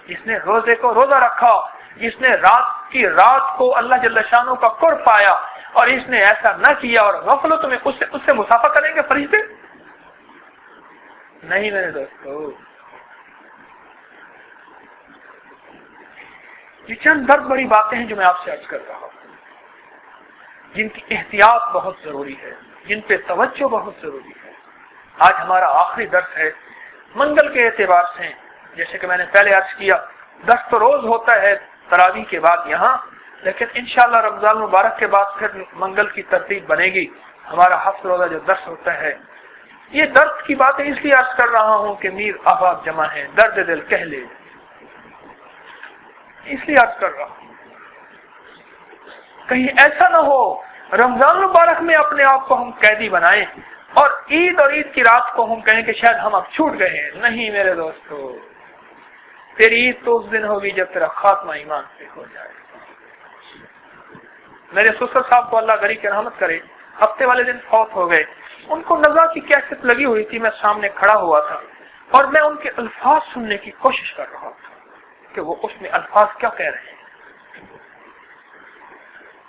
Speaker 2: جس نے روزے کو روزہ رکھا، جس نے رات کو اللہ جل شانہ کا قرب پایا، اور اس نے ایسا نہ کیا اور غفلت میں اس سے مسافہ کریں گے فرشتے؟ نہیں میرے دوستو. یہ چند درد بڑی باتیں ہیں جو میں آپ سے عرض کر رہا ہوں، جن کی احتیاط بہت ضروری ہے، جن پہ توجہ بہت ضروری ہے. آج ہمارا آخری درس ہے منگل کے اعتبار سے. جیسے کہ میں نے پہلے عرض کیا، درس تو روز ہوتا ہے تراویح کے بعد یہاں، لیکن انشاءاللہ رمضان مبارک کے بعد پھر منگل کی ترتیب بنے گی. ہمارا ہفتہ روزہ جو درس ہوتا ہے، یہ درد کی باتیں اس لیے عرض کر رہا ہوں کہ میر احباب جمع ہے، درد دل کہہ لے، اس لیے عرض کر رہا ہوں. کہیں ایسا نہ ہو رمضان مبارک میں اپنے آپ کو ہم قیدی بنائیں اور عید کی رات کو ہم کہیں کہ شاید ہم اب چھوٹ گئے ہیں. نہیں میرے دوستو، تیری عید تو اس دن ہوگی جب تیرا خاتمہ ایمان سے ہو جائے. میرے سسر صاحب کو اللہ غری کی رحمت کرے، ہفتے والے دن فوت ہو گئے. ان کو نزا کی کیفیت لگی ہوئی تھی، میں سامنے کھڑا ہوا تھا اور میں ان کے الفاظ سننے کی کوشش کر رہا تھا کہ وہ اس میں الفاظ کیا کہہ رہے ہیں.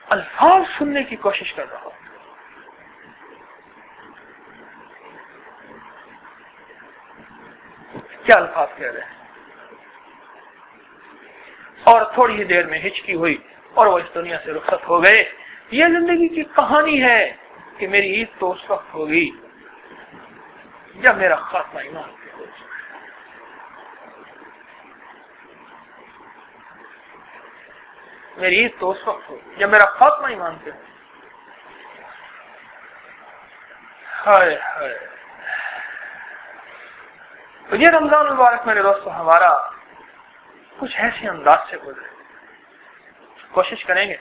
Speaker 2: الفاظ سننے کی کوشش کر رہا ہوں. کیا الفاظ کہہ رہے ہیں؟ اور تھوڑی ہی دیر میں ہچکی ہوئی اور وہ اس دنیا سے رخصت ہو گئے. یہ زندگی کی کہانی ہے کہ میری عید تو اس وقت ہوگی جب میرا خاتمہ ایمان سے ہو جائے. میری عید تو اس وقت ہوگی جب میرا خاتمہ ایمان سے ہو. ہائے ہائے. تو یہ رمضان مبارک میرے دوستو ہمارا کچھ ایسے انداز سے گزرے. کوشش کریں گے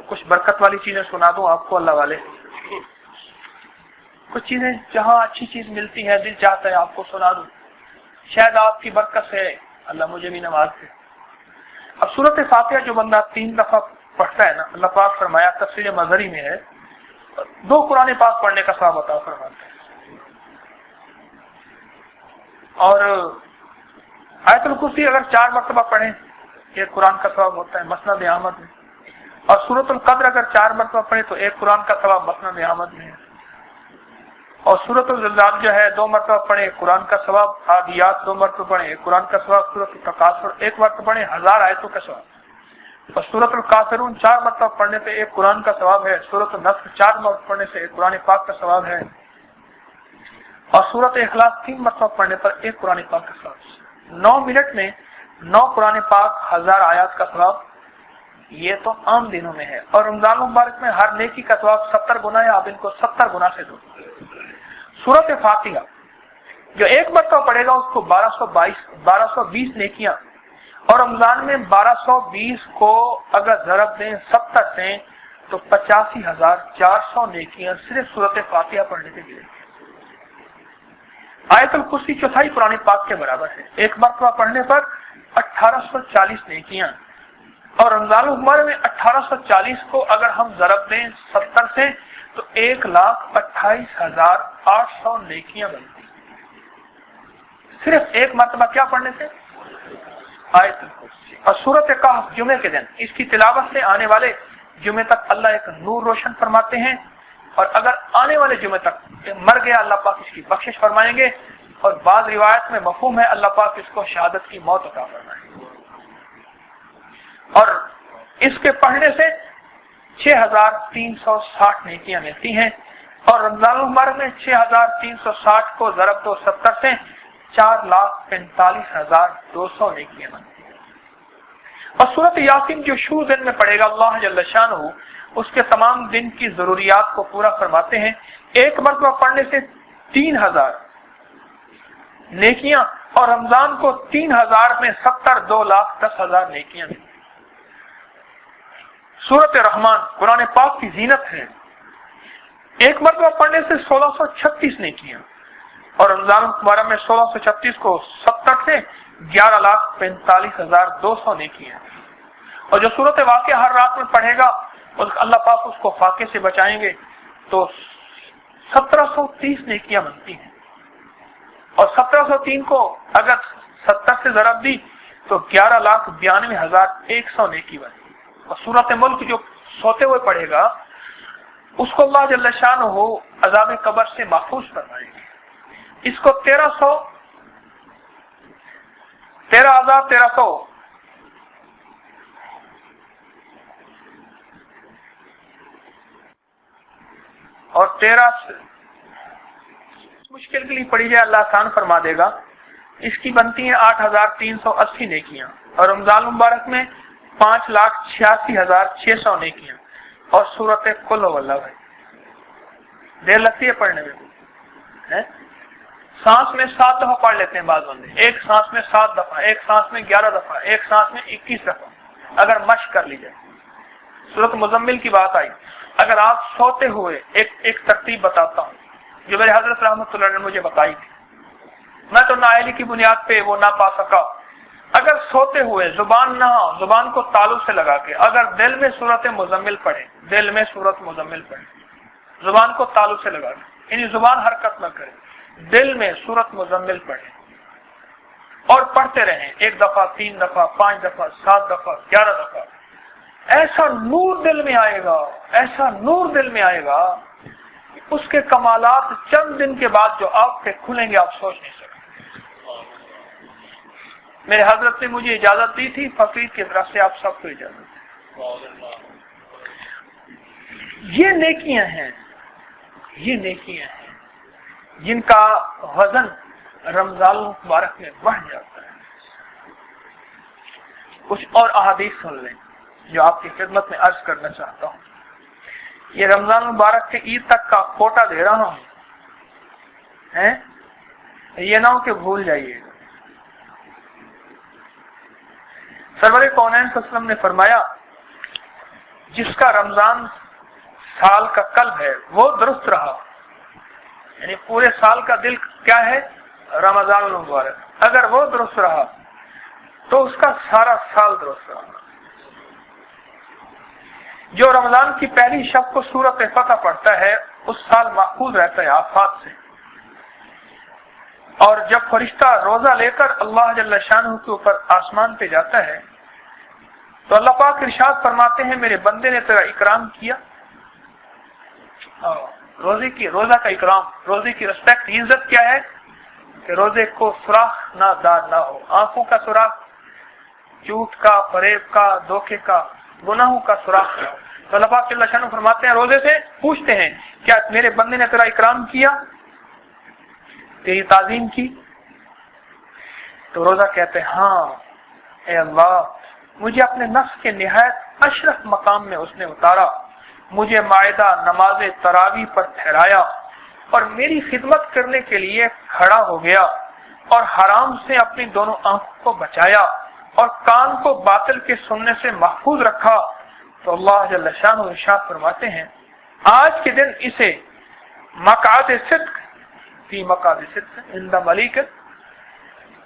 Speaker 2: کچھ برکت والی چیزیں سنا دوں آپ کو. اللہ والے کچھ چیزیں جہاں اچھی چیز ملتی ہے دل چاہتا ہے آپ کو سنا دوں. شاید آپ کی برکت سے اللہ مجھے بھی نواز دے. اب سورۃ فاتحہ جو بندہ 3 دفعہ پڑھتا ہے نا، اللہ پاک فرمایا تفسیر مظہری میں ہے 2 قرآن پاک پڑھنے کا ثواب عطا فرماتا ہے. اور آیت الکرسی اگر 4 مرتبہ پڑھیں 1 قرآن کا ثواب ہوتا ہے مسند احمد میں. اور سورۃ القدر اگر 4 مرتبہ پڑھیں تو 1 قرآن کا ثواب مسند احمد میں ہے. اور سورۃ الزلزال جو ہے 2 مرتبہ پڑھیں 1 قرآن کا ثواب. عادیات 2 مرتبہ پڑھیں 1 قرآن کا ثواب. سورۃ التکاثر 1 مرتبہ پڑھیں 1000 آیتوں کا ثواب. اور سورۃ الکافرون 4 مرتبہ پڑھنے پہ 1 قرآن کا ثواب ہے. سورۃ النصر 4 مرتبہ پڑھنے سے 1 قرآن پاک کا ثواب ہے. اور سورۃ اخلاص 3 مرتبہ پڑھنے پر 1 قرآن پاک کا ثواب. 9 منٹ میں 9 قرآن پاک 1000 آیات کا ثواب. یہ تو عام دنوں میں ہے. اور رمضان مبارک میں ہر نیکی کا ثواب 70 گنا ہے. آپ ان کو 70 گنا سے دو. سورۃ فاتحہ جو ایک مرتبہ پڑھے گا اس کو 1220 نیکیاں، اور رمضان میں 1220 کو اگر ضرب دیں 70 سے تو 85,400 نیکیاں صرف سورۃ فاتحہ پڑھنے سے ملیں گی۔ آیت الکرسی چوتھائی قرآن پاک کے برابر ہے، ایک مرتبہ پڑھنے پر 1840 نیکیاں، اور رمضان المبارک میں 1840 کو اگر ہم ضرب دیں 70 سے تو 1,28,800 نیکیاں بنتی ہیں، صرف ایک مرتبہ کیا پڑھنے سے؟ آیت الکرسی۔ اور سورۃ کہف جمعے کے دن اس کی تلاوت سے آنے والے جمعے تک اللہ ایک نور روشن فرماتے ہیں، اور اگر آنے والے جمعے تک مر گیا اللہ پاک اس کی بخشش فرمائیں گے، اور بعض روایت میں مفہوم ہے اللہ پاک اس کو شہادت کی موت عطا فرمائیں گے۔ اور اس کے پڑھنے سے 6,360 نیکیاں ملتی ہیں، اور رمضان المبارک میں 6,360 کو ضرب دو 70 سے 4,45,200 نیکیاں بنتی ہیں۔ اور سورۃ یاسین جو شروع دن میں پڑھے گا اللہ جل شانہ اس کے تمام دن کی ضروریات کو پورا فرماتے ہیں، ایک مرتبہ پڑھنے سے 3,000 نیکیاں، اور رمضان کو 3,000 میں 70 2,10,000 نیکیاں ملتی ہیں۔ سورۃ رحمان قرآن پاک کی زینت ہے، ایک مرتبہ پڑھنے سے 1636 نیکیاں، اور رمضان مبارک میں 1636 کو 70 سے 11,45,200 نیکیاں، اور جو سورۃ واقعہ ہر رات میں پڑھے گا اللہ پاک اس کو فاقے سے بچائیں گے تو 1730 نیکیاں بنتی ہیں، اور 1703 کو اگر 70 سے ضرب دی تو 11,92,100 نیکی بنتی ہے۔ اور سورۃ ملک جو سوتے ہوئے پڑھے گا اس کو اللہ جل شانہ عذاب قبر سے محفوظ فرمائیں گے۔ اس کو 13,1300 اور 13 مشکل کے لیے پڑھی جائے اللہ آسان فرما دے گا، اس کی بنتی ہیں 8,380 نیکیاں، اور رمضان مبارک میں 5,86,600 نیکیاں، اور سورۃ قل هو اللہ ہے۔ دیر لگتی ہے پڑھنے میں، سانس میں 7 دفعہ پڑھ لیتے ہیں بعض بندے، ایک سانس میں 7 دفعہ، ایک سانس میں 11 دفعہ، ایک سانس میں 21 دفعہ، اگر مشق کر لی جائے۔ سورۃ مزمل کی بات آئی، اگر آپ سوتے ہوئے ایک ترتیب بتاتا ہوں جو میرے حضرت رحمۃ اللہ نے مجھے بتائی تھی، میں تو نااہلی کی بنیاد پہ وہ نہ پا سکا۔ اگر سوتے ہوئے زبان کو تالو سے لگا کے اگر دل میں سورۃ مزمل پڑھے، دل میں سورۃ مزمل پڑھے، زبان کو تالو سے لگا کے، یعنی زبان حرکت نہ کرے، دل میں سورۃ مزمل پڑھے اور پڑھتے رہیں 1 دفعہ، 3 دفعہ، 5 دفعہ، 7 دفعہ، 11 دفعہ، ایسا نور دل میں آئے گا، ایسا نور دل میں آئے گا، اس کے کمالات چند دن کے بعد جو آپ پہ کھلیں گے آپ سوچ نہیں سکتے۔ میرے حضرت نے مجھے اجازت دی تھی، فقیر کی طرف سے آپ سب کو اجازت ہے۔ یہ نیکیاں ہیں جن کا وزن رمضان مبارک میں بڑھ جاتا ہے۔ کچھ اور احادیث سن لیں جو آپ کی خدمت میں عرض کرنا چاہتا ہوں۔ یہ رمضان مبارک کے عید تک کا کوٹا دے رہا ہوں، یہ نہ ہو کہ بھول جائیے گا۔ سرور کونین صلی اللہ علیہ وسلم نے فرمایا جس کا رمضان سال کا قلب ہے وہ درست رہا، یعنی پورے سال کا دل کیا ہے؟ رمضان المبارک، اگر وہ درست رہا تو اس کا سارا سال درست رہا۔ جو رمضان کی پہلی شب کو سورۃ فتح پڑھتا ہے اس سال محفوظ رہتا ہے آفات سے، اور جب فرشتہ روزہ لے کر اللہ جل شانہ کے اوپر آسمان پہ جاتا ہے تو اللہ پاک ارشاد فرماتے ہیں میرے بندے نے تیرا اکرام کیا۔ روزہ کا اکرام، روزے کی ریسپیکٹ، عزت کیا ہے کہ روزے کو سوراخ نہ دار نہ ہو، آنکھوں کا سوراخ، جھوٹ کا، فریب کا، دھوکے کا، گناہوں کا سوراخ نہ ہو۔ تو اللہ پاک جل شانہ فرماتے ہیں روزے سے پوچھتے ہیں کیا میرے بندے نے تیرا اکرام کیا، تیری تعظیم کی؟ تو روزہ کہتے ہیں ہاں اے اللہ، مجھے اپنے نفس کے نہایت اشرف مقام میں اس نے اتارا، مجھے مائدہ نماز تراویح پر ٹھہرایا، اور میری خدمت کرنے کے لیے کھڑا ہو گیا اور حرام سے اپنی دونوں آنکھوں کو بچایا اور کان کو باطل کے سننے سے محفوظ رکھا، تو اللہ جل شانہ ارشاد فرماتے ہیں آج کے دن اسے مقعد صدق فی مقعد صدق عند ملیک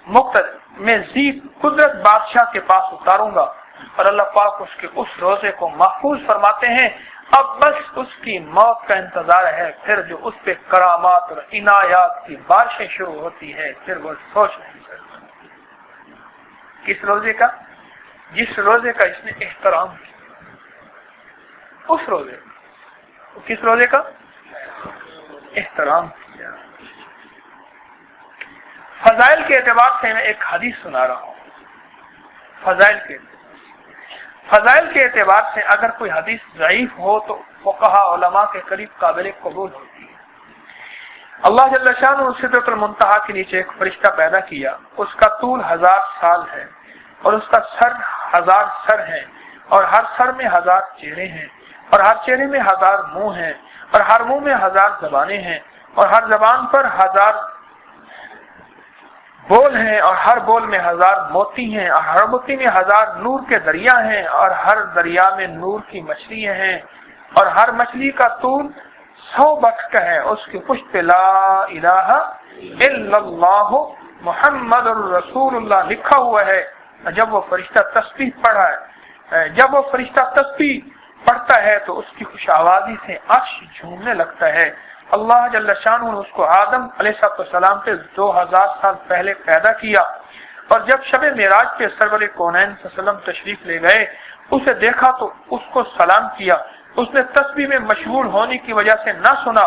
Speaker 2: مقتدر میں ذی قدرت بادشاہ کے پاس اتاروں گا، اور اللہ پاک اس کے اس روزے کو محفوظ فرماتے ہیں اب بس اس کی موت کا انتظار ہے، پھر جو اس پہ کرامات اور عنایات کی بارشیں شروع ہوتی ہے پھر وہ سوچ نہیں سکتا۔ کس روزے کا؟ جس روزے کا اس نے احترام کیا، اس روزے کا۔ کس روزے کا احترام کیا؟ فضائل کے اعتبار سے میں ایک حدیث سنا رہا ہوں۔ فضائل کے اعتبار سے اگر کوئی حدیث ضعیف ہو تو فقہا علماء کے قریب قابل قبول ہوتی ہے۔ اللہ جل شانہ سدرۃ المنتہا کے نیچے ایک فرشتہ پیدا کیا، اس کا طول 1000 سال ہے اور اس کا سر 1000 سر ہے، اور ہر سر میں 1000 چہرے ہیں، اور ہر چہرے میں 1000 منہ ہیں، اور ہر منہ میں 1000 زبانیں ہیں، اور ہر زبان پر 1000 بول ہیں، اور ہر بول میں 1000 موتی ہیں، اور ہر موتی میں 1000 نور کے دریا ہیں، اور ہر دریا میں نور کی مچھلیاں ہیں، اور ہر مچھلی کا طول 100 بکھ کا ہے، اس کی پشت پہ لا الہ الا اللہ محمد الرسول اللہ لکھا ہوا ہے۔ جب وہ فرشتہ تسبیح پڑھتا ہے تو اس کی خوش آوازی سے عرش جھومنے لگتا ہے۔ اللہ جل شانہ نے اس کو آدم علیہ السلام سے 2000 سال پہلے پیدا کیا، اور جب شب معراج پہ سرور کونین صلی اللہ علیہ وسلم تشریف لے گئے، اسے دیکھا تو اس کو سلام کیا۔ اس نے تسبیح میں مشغول ہونے کی وجہ سے نہ سنا۔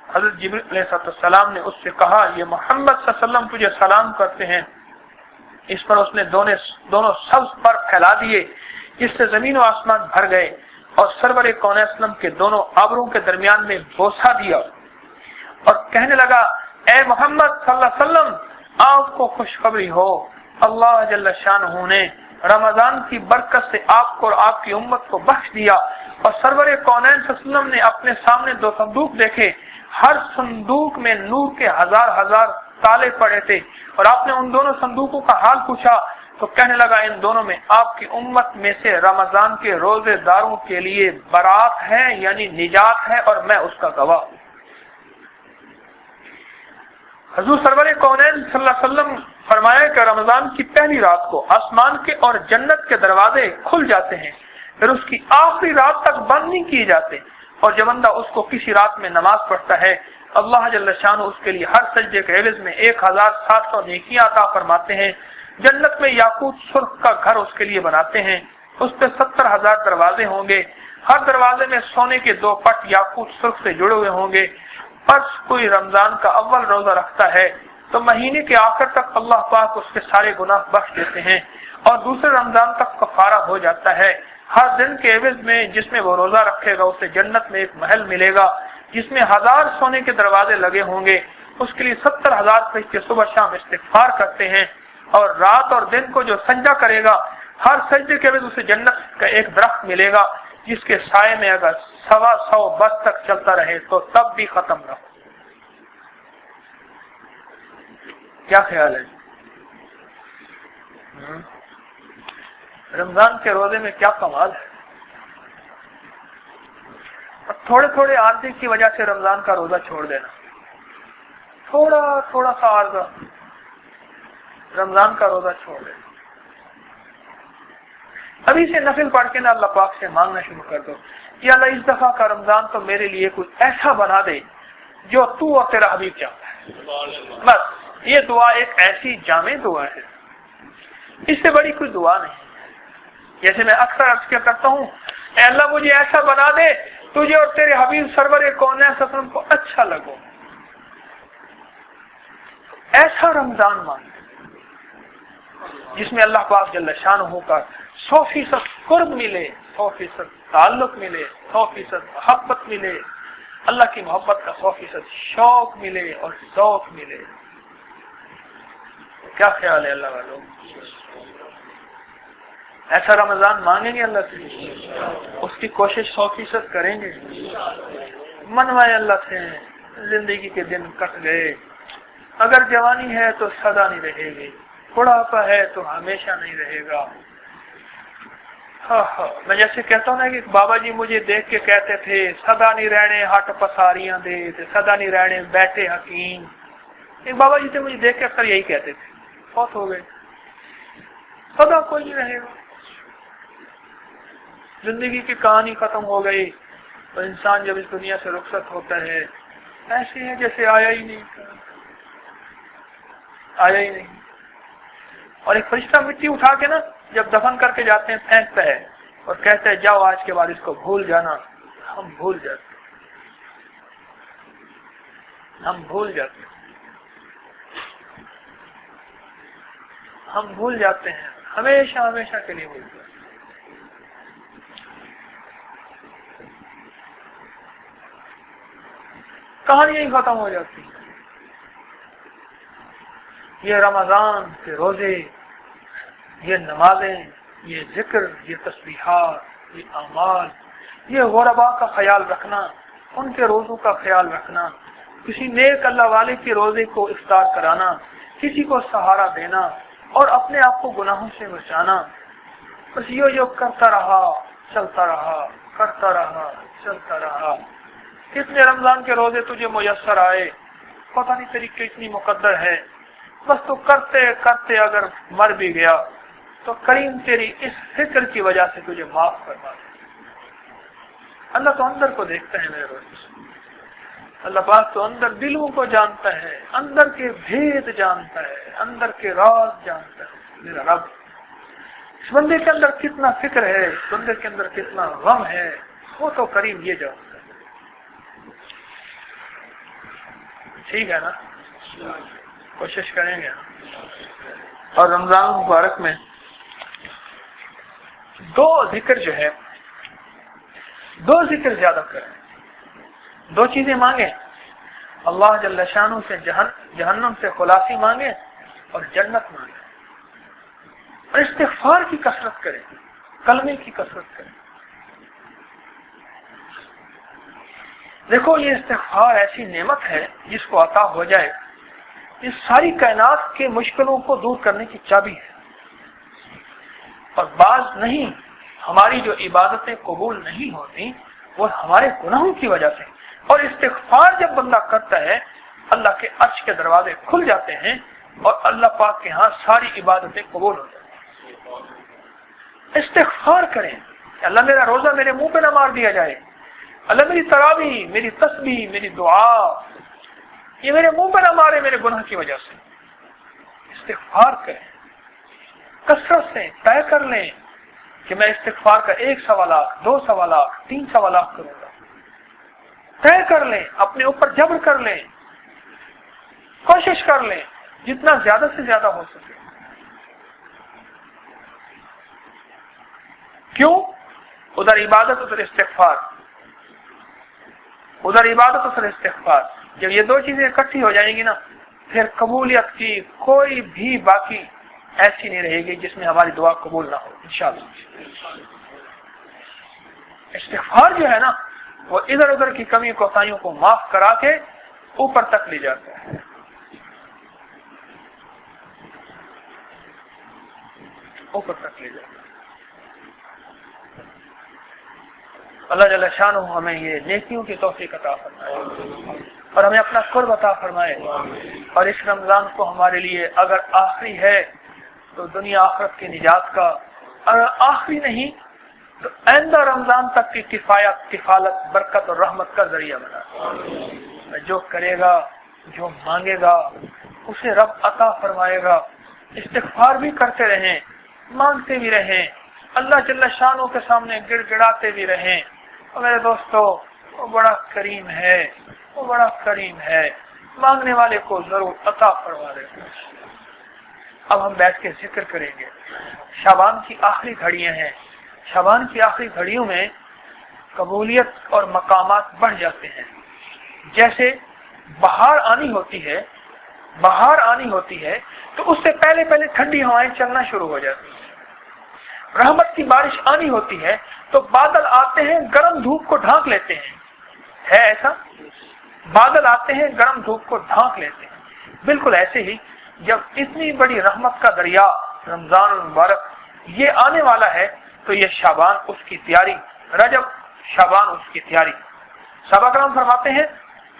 Speaker 2: حضرت جبریل علیہ السلام نے اس سے کہا یہ محمد صلی اللہ علیہ وسلم تجھے سلام کرتے ہیں۔ اس پر اس نے دونوں سبز پر پھیلا دیے جس سے زمین و آسمان بھر گئے، اور سرور کون اسلم کے دونوں ابروں کے درمیان میں بوسہ دیا اور کہنے لگا اے محمد صلی اللہ علیہ وسلم آپ کو خوشخبری ہو، اللہ جل شانہ نے رمضان کی برکت سے آپ کو اور آپ کی امت کو بخش دیا۔ اور سرور کونین صلی اللہ علیہ وسلم نے اپنے سامنے 2 صندوق دیکھے، ہر صندوق میں نور کے 1000 تالے پڑے تھے، اور آپ نے ان دونوں صندوقوں کا حال پوچھا تو کہنے لگا ان دونوں میں آپ کی امت میں سے رمضان کے روزے داروں کے لیے برات ہے، یعنی نجات ہے، اور میں اس کا گواہ ہوں۔ حضور سرور کونین صلی اللہ علیہ وسلم فرمایا کہ رمضان کی پہلی رات کو آسمان کے اور جنت کے دروازے کھل جاتے ہیں، پھر اس کی آخری رات تک بند نہیں کیے جاتے، اور جب بندہ اس کو کسی رات میں نماز پڑھتا ہے اللہ جل شانہ اس کے لیے ہر سجدے کے عوض میں 1700 نیکیاں عطا فرماتے ہیں۔ جنت میں یاقوت سرخ کا گھر اس کے لیے بناتے ہیں، اس پہ 70,000 دروازے ہوں گے، ہر دروازے میں سونے کے 2 پٹ یاقوت سرخ سے جڑے ہوئے ہوں گے۔ فرض کوئی رمضان کا اول روزہ رکھتا ہے تو مہینے کے آخر تک اللہ پاک اس کے سارے گناہ بخش دیتے ہیں، اور دوسرے رمضان تک کفارہ ہو جاتا ہے۔ ہر دن کے عوض میں جس میں وہ روزہ رکھے گا اسے جنت میں ایک محل ملے گا جس میں 1000 سونے کے دروازے لگے ہوں گے، اس کے لیے 70,000 فرشتے صبح شام استغفار کرتے ہیں، اور رات اور دن کو جو سجدہ کرے گا ہر سجدے کے عوض اسے جنت کا ایک درخت ملے گا جس کے سائے میں اگر 125 برس تک چلتا رہے تو تب بھی ختم نہ ہو۔ کیا خیال ہے؟ رمضان کے روزے میں کیا کمال ہے، اور تھوڑے عارضے کی وجہ سے رمضان کا روزہ چھوڑ دینا، تھوڑا سا عارضہ رمضان کا روزہ چھوڑ دینا۔ ابھی سے نفل پڑھ کے نا اللہ پاک سے مانگنا شروع کر دو کہ اللہ اس دفعہ کا رمضان تو میرے لیے کچھ ایسا بنا دے جو تو اور تیرا حبیب چاہتا ہے۔ بس یہ دعا ایک ایسی جامع دعا ہے، اس سے بڑی کوئی دعا نہیں۔ جیسے میں اکثر عرض کیا کرتا ہوں اے اللہ مجھے ایسا بنا دے تجھے اور تیرے حبیب سرور کونین صلی اللہ علیہ وسلم کو اچھا لگو، ایسا رمضان مانگ جس میں اللہ پاک جل شانہ کا 100% قرب ملے، 100% تعلق ملے، 100% محبت ملے، اللہ کی محبت کا 100% شوق ملے اور ذوق ملے۔ کیا خیال ہے اللہ والوں؟ ایسا رمضان مانگیں گے اللہ سے، اس کی کوشش 100% کریں گے، منوائے اللہ سے زندگی کے دن کٹ گئے، اگر جوانی ہے تو سدا نہیں رہے گی، بڑھاپا ہے تو ہمیشہ نہیں رہے گا۔ میں جیسے کہتا ہوں نا کہ بابا جی مجھے دیکھ کے کہتے تھے سدا نہیں رہنے ہٹ پساریاں دے، سدا نہیں رہنے بیٹھے حکیم۔ ایک بابا جی سے مجھے دیکھ کے اکثر یہی کہتے تھے، بہت ہو گئے، سدا کوئی نہیں رہے گا، زندگی کی کہانی ختم ہو گئی، تو انسان جب اس دنیا سے رخصت ہوتا ہے ایسے ہے جیسے آیا ہی نہیں، آیا ہی نہیں۔ اور ایک فرشتہ مٹی اٹھا کے نا جب دفن کر کے جاتے ہیں پھینکتا ہے اور کہتا ہے جاؤ آج کے بعد اس کو بھول جانا، ہم بھول جاتے ہیں، ہم بھول جاتے ہیں، ہم بھول جاتے ہیں، ہمیشہ ہمیشہ کے لیے بھول جاتے ہیں۔ کہانی ہی ختم ہو جاتی ہے۔ یہ رمضان کے روزے، یہ نمازیں، یہ ذکر، یہ تسبیحات، یہ اعمال، یہ غرباء کا خیال رکھنا، ان کے روزوں کا خیال رکھنا، کسی نیک اللہ والے کے روزے کو افطار کرانا، کسی کو سہارا دینا اور اپنے آپ کو گناہوں سے بچانا، بس یہ کرتا رہا، چلتا رہا، کرتا رہا، چلتا رہا۔ کتنے رمضان کے روزے تجھے میسر آئے، پتہ نہیں تیری کتنی مقدر ہے، بس تو کرتے کرتے اگر مر بھی گیا تو کریم تیری اس فکر کی وجہ سے تجھے معاف فرما دے۔ اللہ تو اندر کو دیکھتا ہے میرے روزے، اللہ پاک تو اندر دلوں کو جانتا ہے، اندر کے بھید جانتا ہے، اندر کے راز جانتا ہے۔ میرا رب اس بندے کے اندر کتنا فکر ہے، اس بندے کے اندر کتنا غم ہے، وہ تو کریم یہ جانتا ہے۔ ٹھیک ہے نا، کوشش کریں گے۔ اور رمضان مبارک میں دو ذکر جو ہے، دو ذکر زیادہ کریں، دو چیزیں مانگیں، اللہ جل شانہ سے جہنم سے خلاصی مانگیں اور جنت مانگیں، اور استغفار کی کثرت کریں، کلمے کی کثرت کریں۔ دیکھو یہ استغفار ایسی نعمت ہے جس کو عطا ہو جائے، یہ ساری کائنات کے مشکلوں کو دور کرنے کی چابی ہے۔ اور بعض نہیں، ہماری جو عبادتیں قبول نہیں ہوتی وہ ہمارے گناہوں کی وجہ سے، اور استغفار جب بندہ کرتا ہے اللہ کے عرش کے دروازے کھل جاتے ہیں اور اللہ پاک کے ہاں ساری عبادتیں قبول ہو جاتی ہیں۔ استغفار کریں کہ اللہ میرا روزہ میرے منہ پہ نہ مار دیا جائے، اللہ میری تراویح، میری تسبیح، میری دعا یہ میرے منہ پہ نہ مارے میرے گناہ کی وجہ سے۔ استغفار کریں کثرت سے، طے کر لیں کہ میں استغفار کا 1 سوا لاکھ، 2 سوا لاکھ، 3 سوا لاکھ کروں گا۔ طے کر لیں، اپنے اوپر جبر کر لیں، کوشش کر لیں جتنا زیادہ سے زیادہ ہو سکے۔ کیوں؟ ادھر عبادت ادھر استغفار، ادھر عبادت ادھر استغفار، جب یہ دو چیزیں اکٹھی ہو جائیں گی نا پھر قبولیت کی کوئی بھی باقی ایسی نہیں رہے گی جس میں ہماری دعا قبول نہ ہو انشاءاللہ۔ استغفار جو ہے نا وہ ادھر ادھر کی کمی کوتاہیوں کو معاف کرا کے اوپر تک لے جاتا ہے۔ اوپر تک لے جاتا ہے۔ اللہ جل شانہ ہمیں یہ نیکیوں کی توفیق عطا فرمائے اور ہمیں اپنا قرب عطا فرمائے، اور اس رمضان کو ہمارے لیے اگر آخری ہے تو دنیا آخرت کی نجات کا، اگر آخری نہیں تو آئندہ رمضان تک کی کفالت، برکت اور رحمت کا ذریعہ بنا۔ جو کرے گا، جو مانگے گا اسے رب عطا فرمائے گا۔ استغفار بھی کرتے رہیں، مانگتے بھی رہیں، اللہ جل شانہ کے سامنے گڑ گڑاتے بھی رہیں۔ اور میرے دوستو وہ بڑا کریم ہے، وہ بڑا کریم ہے، مانگنے والے کو ضرور عطا فرما دے گا۔ اب ہم بیٹھ کے ذکر کریں گے۔ شعبان کی آخری گھڑیاں ہیں، شعبان کی آخری گھڑیوں میں قبولیت اور مقامات بڑھ جاتے ہیں۔ جیسے بہار آنی ہوتی ہے تو اس سے پہلے پہلے ٹھنڈی ہوائیں چلنا شروع ہو جاتی ہیں۔ رحمت کی بارش آنی ہوتی ہے تو بادل آتے ہیں، گرم دھوپ کو ڈھانک لیتے ہیں۔ ہے ایسا؟ بادل آتے ہیں گرم دھوپ کو ڈھانک لیتے ہیں، بالکل ایسے ہی جب اتنی بڑی رحمت کا دریا رمضان المبارک یہ آنے والا ہے تو یہ شعبان اس کی تیاری، رجب شعبان اس کی تیاری۔ صحابہ کرام فرماتے ہیں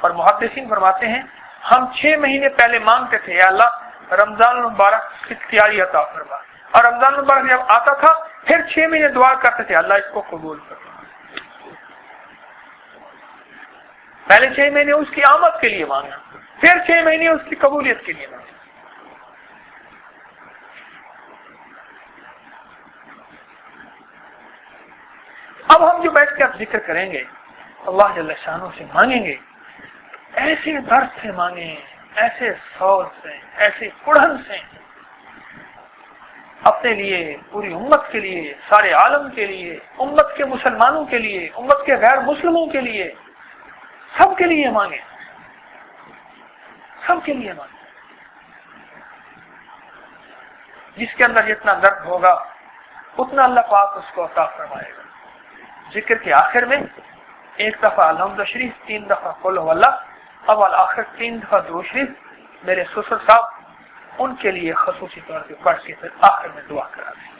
Speaker 2: اور محدثین فرماتے ہیں ہم 6 مہینے پہلے مانگتے تھے یا اللہ رمضان المبارک کی تیاری عطا فرما، اور رمضان المبارک جب آتا تھا پھر 6 مہینے دعا کرتے تھے اللہ اس کو قبول فرما۔ پہلے 6 مہینے اس کی آمد کے لیے مانگنا، پھر 6 مہینے اس کی قبولیت کے لیے مانگنا۔ اب ہم جو بیٹھ کے اب ذکر کریں گے اللہ جل شانہ سے مانگیں گے، ایسے درد سے مانگیں، ایسے سوز سے، ایسے کڑھن سے، اپنے لیے، پوری امت کے لیے، سارے عالم کے لیے، امت کے مسلمانوں کے لیے، امت کے غیر مسلموں کے لیے، سب کے لیے مانگیں، سب کے لیے مانگیں۔ جس کے اندر جتنا درد ہوگا اتنا اللہ پاک اس کو عطا فرمائے گا۔ ذکر کے آخر میں 1 دفعہ الحمد شریف، 3 دفعہ قل هو اللہ، اول آخر 3 دفعہ درود شریف میرے سسر صاحب ان کے لیے خصوصی طور پہ پڑھ کے پھر آخر میں دعا کرا دیں۔